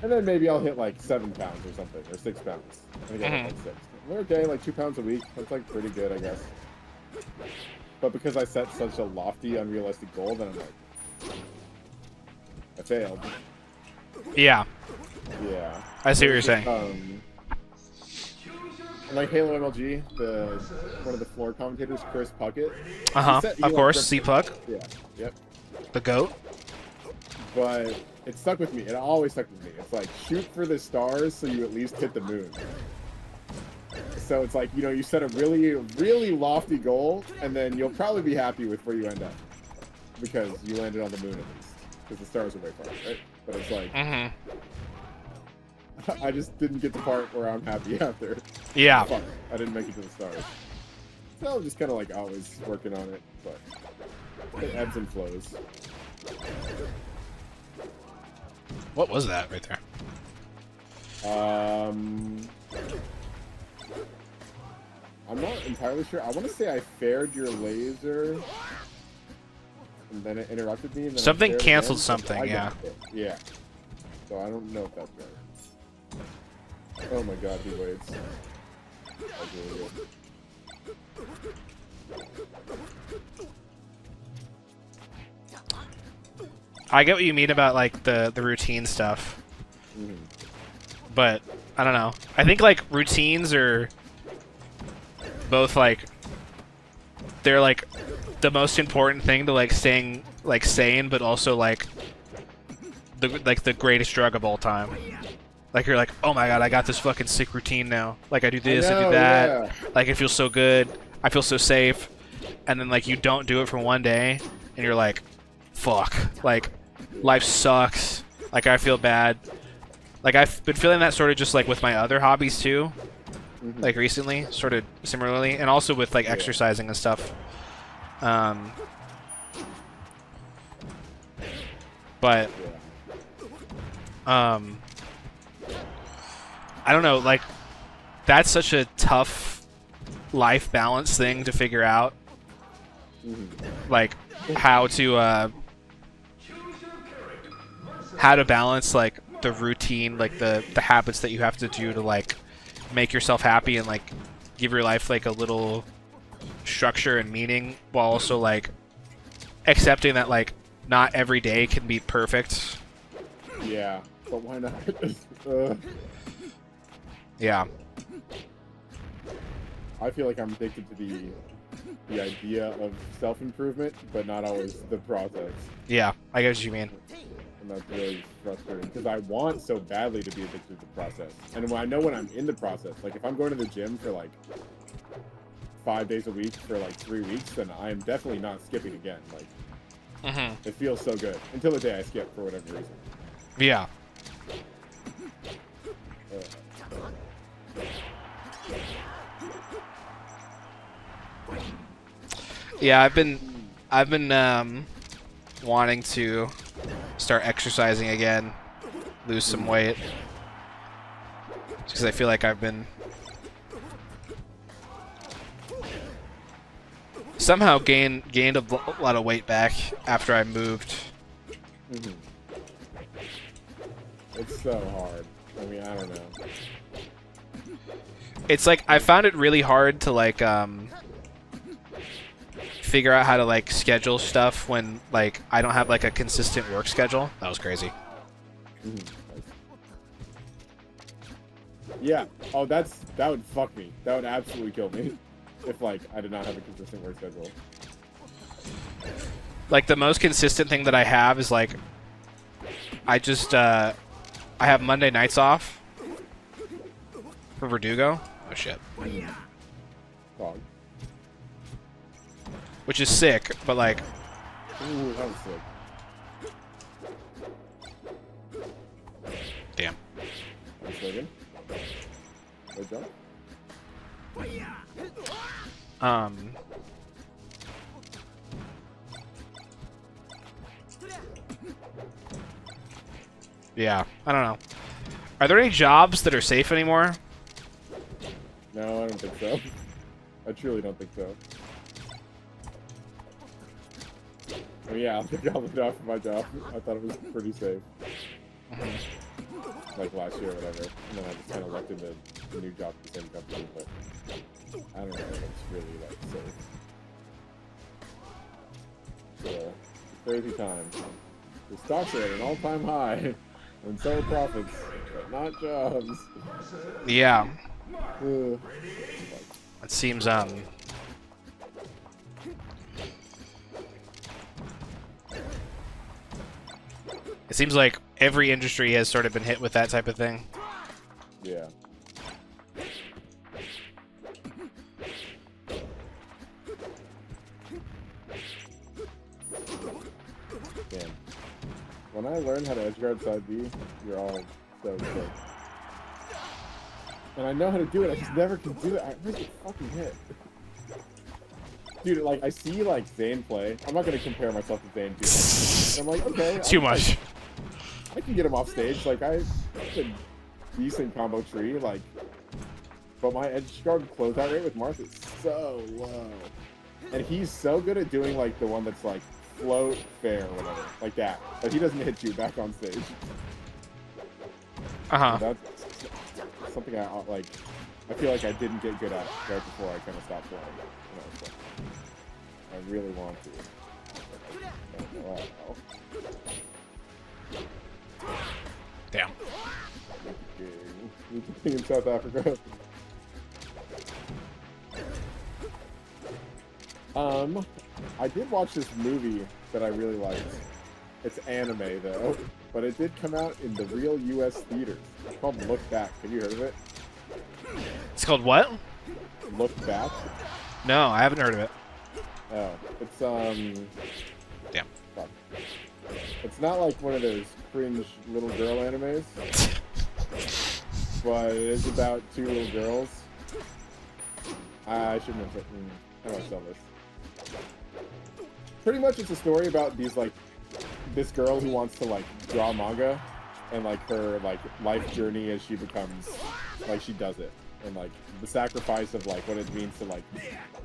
And then maybe I'll hit, like, 7 pounds or something, or 6 pounds. And again, like 6. Okay, like 2 pounds a week. That's like pretty good, I guess. But because I set such a lofty, unrealistic goal, then I'm like, I failed. Yeah. Yeah. I see what you're saying. And like Halo MLG, one of the floor commentators, Chris Puckett. Of course, C-Puck. Yeah. Yep. The GOAT. But it stuck with me. It always stuck with me. It's like, shoot for the stars so you at least hit the moon. So it's like, you know, you set a really lofty goal, and then you'll probably be happy with where you end up. Because you landed on the moon at least. Because the stars are way far, right? But it's like, I just didn't get the part where I'm happy after. Yeah. Fuck, I didn't make it to the stars. So I'm just kind of like always working on it, but it ebbs and flows. What was that right there? I'm not entirely sure. I want to say I fared your laser, and then it interrupted me. And then something canceled something, yeah. Yeah. So I don't know if that's right. Oh my god, he waits. That's really good. I get what you mean about like the routine stuff. But I don't know. I think like routines are both like they're like the most important thing to like staying like sane, but also like the greatest drug of all time. Like you're like, oh my god, I got this fucking sick routine now. Like I do this, I do that. Yeah. Like it feels so good. I feel so safe. And then like you don't do it for one day, and you're like, fuck. Like life sucks. Like I feel bad. Like I've been feeling that sort of just like with my other hobbies too. Like recently, sort of similarly, and also with like exercising and stuff. But I don't know, like that's such a tough life balance thing to figure out. Like how to balance like the routine, like the habits that you have to do to like make yourself happy and like give your life like a little structure and meaning, while also like accepting that like not every day can be perfect. Yeah, but why not? Yeah. I feel like I'm addicted to the idea of self-improvement, but not always the process. Yeah, I get what you mean. And that's really frustrating, because I want so badly to be addicted to the process. And when I know when I'm in the process, like if I'm going to the gym for like 5 days a week for like 3 weeks, then I'm definitely not skipping again. Like, it feels so good until the day I skip for whatever reason. Yeah. Yeah, I've been wanting to start exercising again, lose some weight, because I feel like I've been somehow gained a lot of weight back after I moved. Mm-hmm. It's so hard. I mean, I don't know. It's like I found it really hard to like figure out how to like schedule stuff when like I don't have like a consistent work schedule. That was crazy. Mm-hmm. Yeah. Oh, that would fuck me. That would absolutely kill me if like I did not have a consistent work schedule. Like the most consistent thing that I have is like I just I have Monday nights off for Verdugo. Oh shit. Dog. Which is sick, but like Ooh, that was sick. damn. I'm swinging. Good job. Yeah, I don't know. Are there any jobs that are safe anymore? No, I don't think so. I truly don't think so. I mean, yeah, I'll take all the off of my job. I thought it was pretty safe. Like last year or whatever. And then I just kind of left in the new job at the same company, but I don't know if it's really like safe. So, crazy times. The stocks are at an all-time high, and so are profits, but not jobs. Yeah. Ugh. It seems it seems like every industry has sort of been hit with that type of thing. Yeah. Damn. When I learned how to edgeguard side B, you're all so sick. And I know how to do it, I just never can do it. I really fucking hit. Dude, like, I see, like, Zane play. I'm not gonna compare myself to Zane, dude. I'm like, okay. Too much. I can get him off stage. Like, I have a decent combo tree, like, but my edgeguard closeout rate with Marth is so low. And he's so good at doing, like, the one that's, like, float, fair, or whatever. Like that. But he doesn't hit you back on stage. Uh-huh. That's something I, like, I feel like I didn't get good at right before I kind of stopped playing. You know, so I really want to. Wow. Damn. In South Africa. I did watch this movie that I really liked. It's anime though, but it did come out in the real U.S. theaters. It's called Look Back. Have you heard of it? It's called what? Look Back. No, I haven't heard of it. Oh, it's Damn. fuck. It's not like one of those cringe little girl animes, but it is about two little girls. I shouldn't have. How do I sell this? Pretty much, it's a story about these like this girl who wants to like draw manga, and like her like life journey as she becomes like she does it, and like the sacrifice of like what it means to like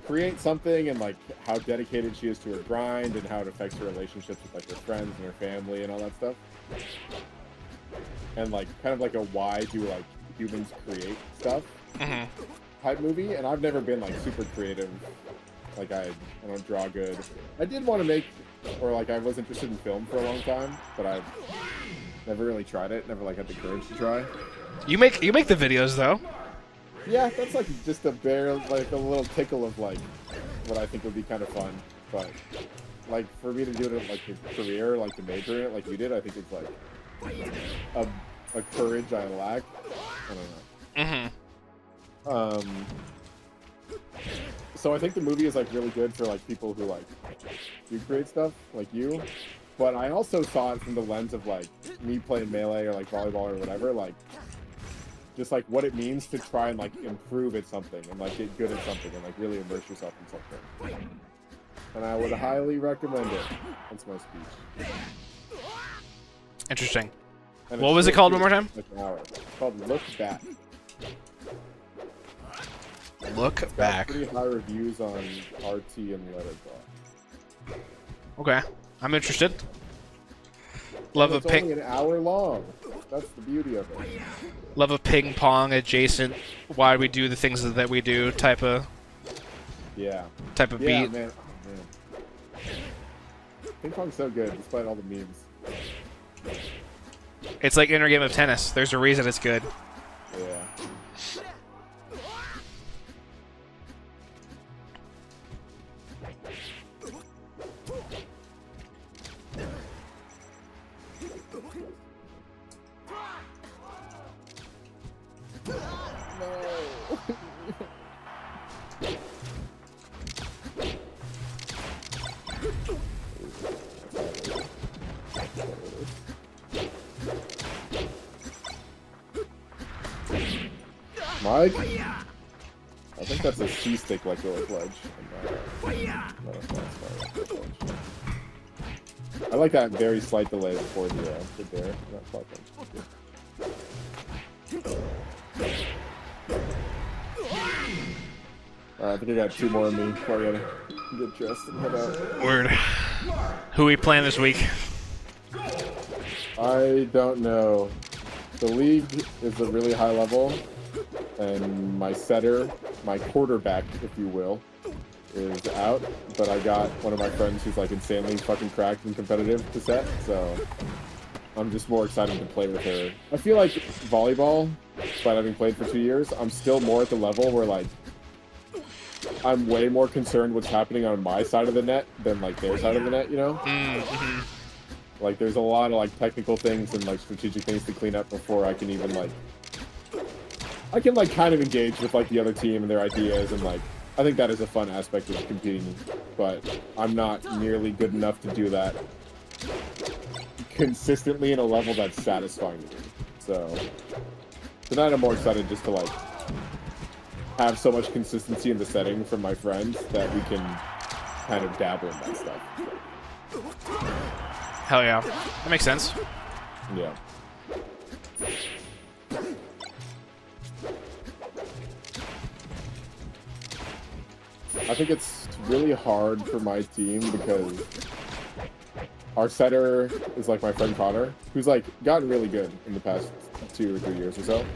create something, and like how dedicated she is to her grind, and how it affects her relationships with like her friends and her family and all that stuff. And like kind of like a why do like humans create stuff type movie. And I've never been like super creative. Like I don't draw good. I did want to make, or like I was interested in film for a long time, but I've never really tried it. Never like had the courage to try. You make the videos though. Yeah, that's like just a bare, like a little tickle of like what I think would be kind of fun. But like for me to do it like a career, like to major in it, like you did, I think it's like a courage I lack. I don't know. So I think the movie is like really good for like people who like do create stuff like you, But I also saw it from the lens of like me playing Melee or like volleyball or whatever, like just like what it means to try and like improve at something and like get good at something and like really immerse yourself in something. And I would highly recommend it. That's my speech. Interesting. And what was it called one more time? Like an hour. It's called Look Back. Look Back. Pretty high reviews on RT and Letterboxd. Okay, I'm interested. Love a It's ping. only an hour long. That's the beauty of it. Love a ping pong adjacent. Why we do the things that we do type of. Yeah. Type of Yeah, beat. man. Oh, man. Ping pong's so good, despite all the memes. It's like inner game of tennis. There's a reason it's good. Yeah. Mike? I think that's a C-stick like go ledge. I like that very slight delay before the good there. Not fucking. Alright, I think I got 2 more in me before I gotta get dressed and head out. Word. Who we playing this week? I don't know. The league is a really high level, and my setter, my quarterback, if you will, is out. But I got one of my friends who's like insanely fucking cracked and competitive to set, so I'm just more excited to play with her. I feel like volleyball, despite having played for 2 years, I'm still more at the level where like I'm way more concerned what's happening on my side of the net than like their side of the net, you know? Mm-hmm. Like there's a lot of like technical things and like strategic things to clean up before I can even like I can like kind of engage with like the other team and their ideas, and like I think that is a fun aspect of competing, but I'm not nearly good enough to do that consistently in a level that's satisfying to me. So tonight I'm more excited just to like have so much consistency in the setting from my friends that we can kind of dabble in that stuff. Hell yeah. That makes sense. Yeah. I think it's really hard for my team because our setter is like my friend Connor, who's like gotten really good in the past 2 or 3 years or so.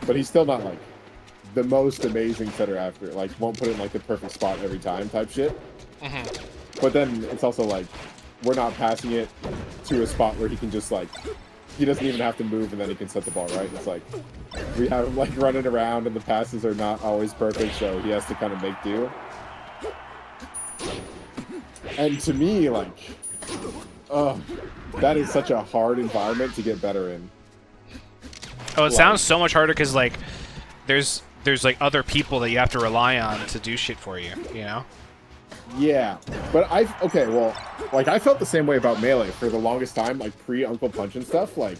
But he's still not like the most amazing setter after, like won't put it in like the perfect spot every time type shit. Mm-hmm. But then it's also like we're not passing it to a spot where he can just like, he doesn't even have to move and then he can set the ball right. It's like we have him like running around and the passes are not always perfect, so he has to kind of make do. And to me, like, that is such a hard environment to get better in. Oh, it sounds so much harder because like there's like other people that you have to rely on to do shit for you, you know? Yeah, but I felt the same way about Melee for the longest time, like pre-Uncle Punch and stuff. Like,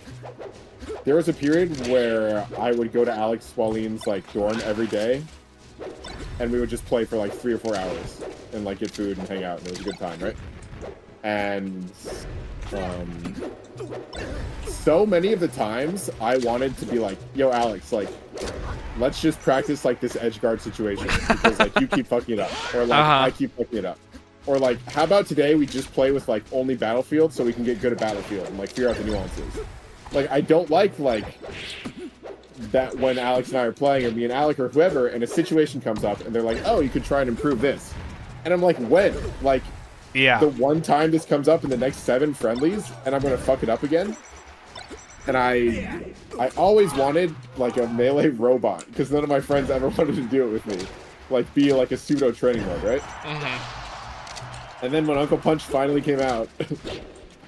there was a period where I would go to Alex Swaleen's like dorm every day, and we would just play for like 3 or 4 hours and like get food and hang out, and it was a good time, right? And so many of the times I wanted to be like, yo, Alex, like, let's just practice like this edge guard situation because like you keep fucking it up, or like I keep fucking it up, or like how about today we just play with like only Battlefield so we can get good at Battlefield and like figure out the nuances. Like I don't like that when Alex and I are playing, or me and Alec or whoever, and a situation comes up and they're like, oh, you could try and improve this, and I'm like, when? Like, yeah, the one time this comes up in the next 7 friendlies and I'm gonna fuck it up again. And I always wanted like a Melee robot because none of my friends ever wanted to do it with me, like be like a pseudo training mode, right? Mm-hmm. And then when Uncle Punch finally came out,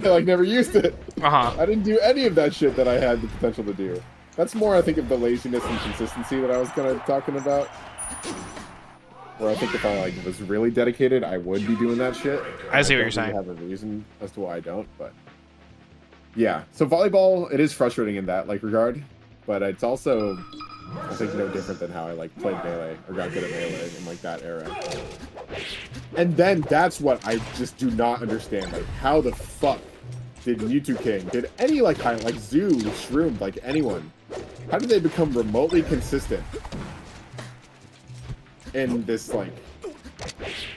I like never used it. I didn't do any of that shit that I had the potential to do. That's more, I think, of the laziness and consistency that I was kind of talking about. Where I think if I like was really dedicated, I would be doing that shit. I see what you're don't saying. really have a reason as to why I don't, but yeah. So volleyball, it is frustrating in that like regard, but it's also, I think, no different than how I like played melee or got good at melee in like that era. And then that's what I just do not understand. Like, how the fuck did Mewtwo King, did any like Zoo, Shroom, like anyone, how did they become remotely consistent in this like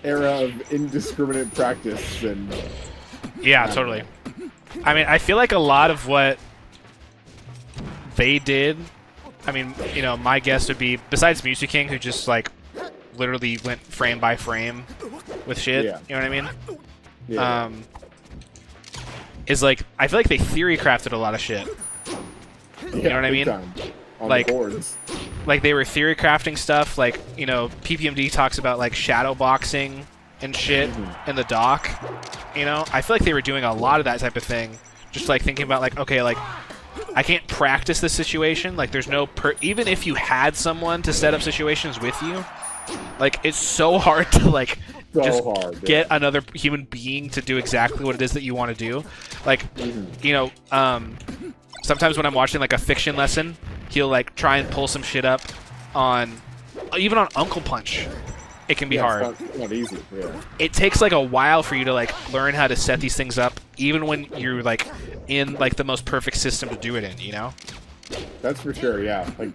era of indiscriminate practice? And yeah, totally. I mean, I feel like a lot of what they did, I mean, you know, my guess would be, besides Mewtwo King, who just like literally went frame by frame with shit, yeah. you know what I mean? Yeah. Is like, I feel like they theory crafted a lot of shit. You know what I mean? On like, the boards. Like they were theory crafting stuff, like, you know, PPMD talks about like shadow boxing and shit in the dock. You know, I feel like they were doing a lot of that type of thing, just like thinking about like, okay, like I can't practice this situation. Like there's no even if you had someone to set up situations with you, like it's so hard to like get another human being to do exactly what it is that you want to do. Like, you know, sometimes when I'm watching like a fiction lesson, he'll like try and pull some shit up on, even on Uncle Punch. It can be hard. It's not easy. Yeah. It takes like a while for you to like learn how to set these things up, even when you're like in like the most perfect system to do it in. You know. That's for sure. Yeah. Like,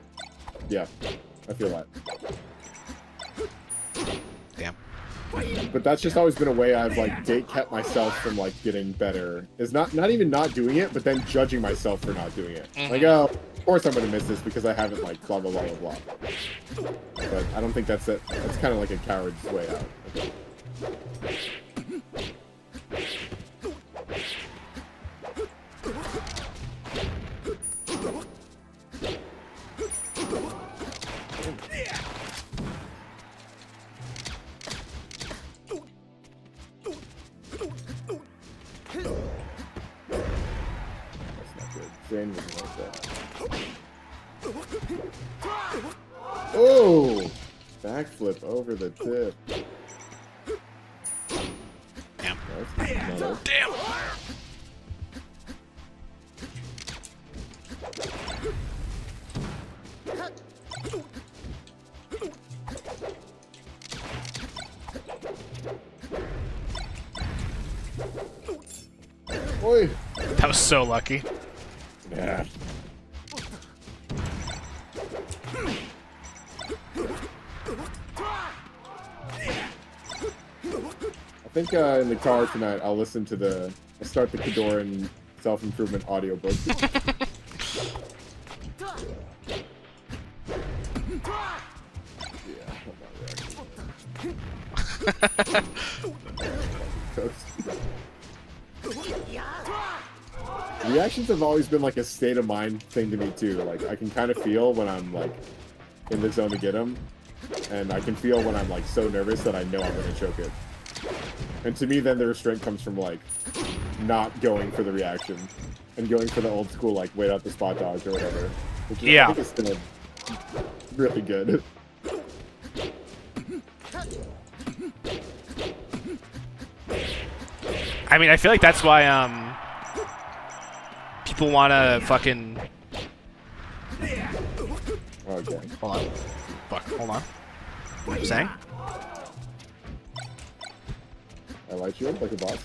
yeah, I feel that. Damn. But that's just always been a way I've like kept myself from like getting better. Is not even not doing it, but then judging myself for not doing it. Like, oh, of course I'm gonna miss this because I haven't like blah blah blah blah blah. But I don't think that's it. That's kind of like a coward's way out. Okay. Oh! Backflip over the tip. Damn. Nice. Damn! Oi! That was so lucky. Yeah. I think in the car tonight I'll listen to I'll start the Kadoran self-improvement audiobook. Reactions have always been like a state of mind thing to me too. Like I can kind of feel when I'm like in the zone to get them, and I can feel when I'm like so nervous that I know I'm gonna choke it. And to me, then the restraint comes from like not going for the reaction and going for the old school like wait out the spot dodge or whatever. Which Yeah. I think is still really good. I mean, I feel like that's why people want to fucking. Okay. Hold on. Fuck. Hold on. What are you saying? I light you up like a boss.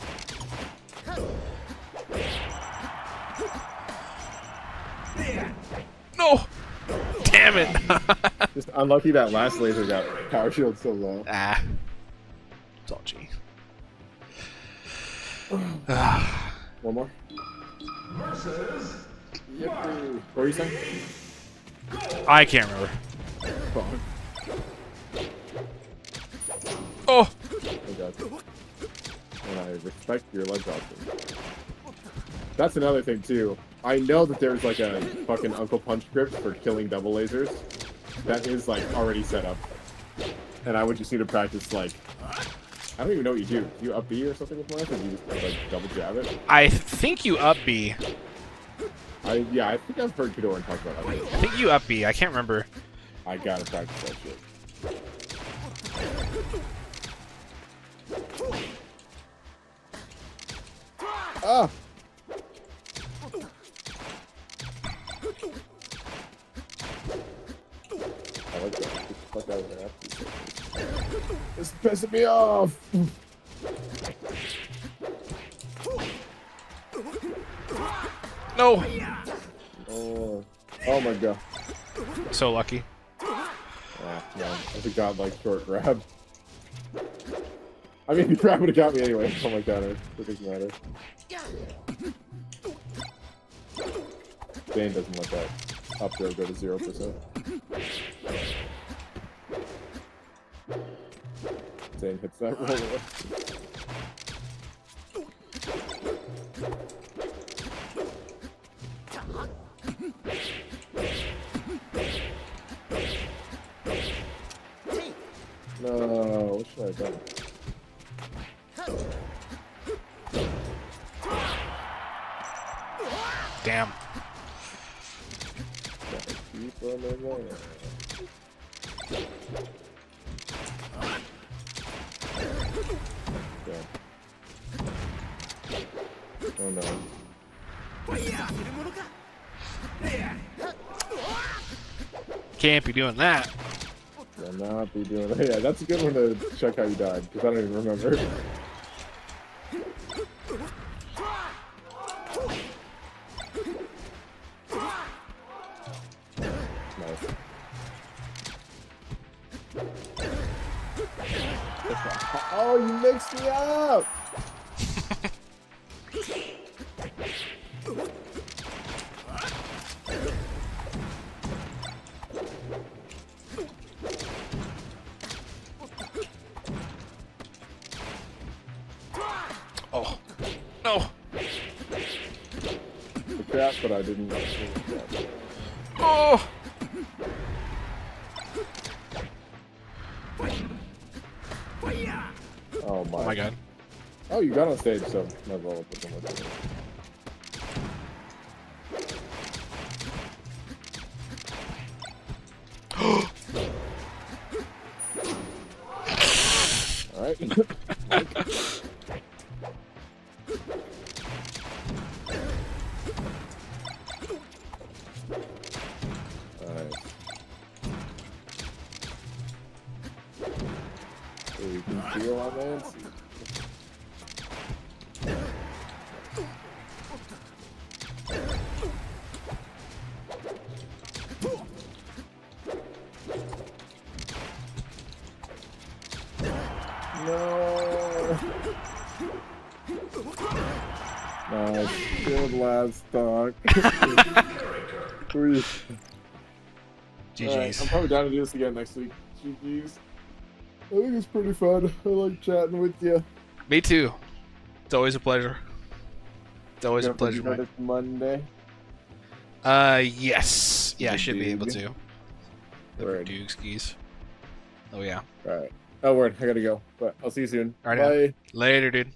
No! Damn it! Just unlucky that last laser got power shield so low. Ah. It's all G. One more. Yippee. What were you saying? I can't remember. Fuck. Oh! I got you. And I respect your leg option. That's another thing too. I know that there's like a fucking Uncle Punch script for killing double lasers that is like already set up. And I would just need to practice like, I don't even know what you do. Do you up B or something with Marth, or do you just like double jab it? I think you up B. Yeah, I think I've heard Kadoran talk about that. I think you up B. I can't remember. I gotta practice that shit. Ah! I like that. Get the fuck out of there. This is pissing me off! No! Oh my god. So lucky. Ah, no. That's a godlike short grab. I mean, the grab would have got me anyway. Oh my god, it doesn't matter. Dane doesn't let that up throw go to 0%. Dane hits that roll away. No, what should I have done? Damn. Keep on the line. Yeah. Oh no. Can't be doing that. Will not be doing that. Yeah, that's a good one to check how you died, because I don't even remember. Nice. Oh, you mixed me up! Oh. No. The crap, but I didn't. Oh. Oh my. Oh my god. Oh, you got on stage, so might as well put them with it. Alright. So you can feel on Nancy. No. Nice. Good last talk. GG's. I'm probably down to do this again next week. GG's. I think it's pretty fun. I like chatting with you. Me too. It's always a pleasure. It's always a pleasure, Mike. Monday. Yes. Yeah, I should be able to. The Word. Dugskis. Oh, yeah. Alright. Oh, word. I gotta go. But I'll see you soon. All right, Bye. Later, dude.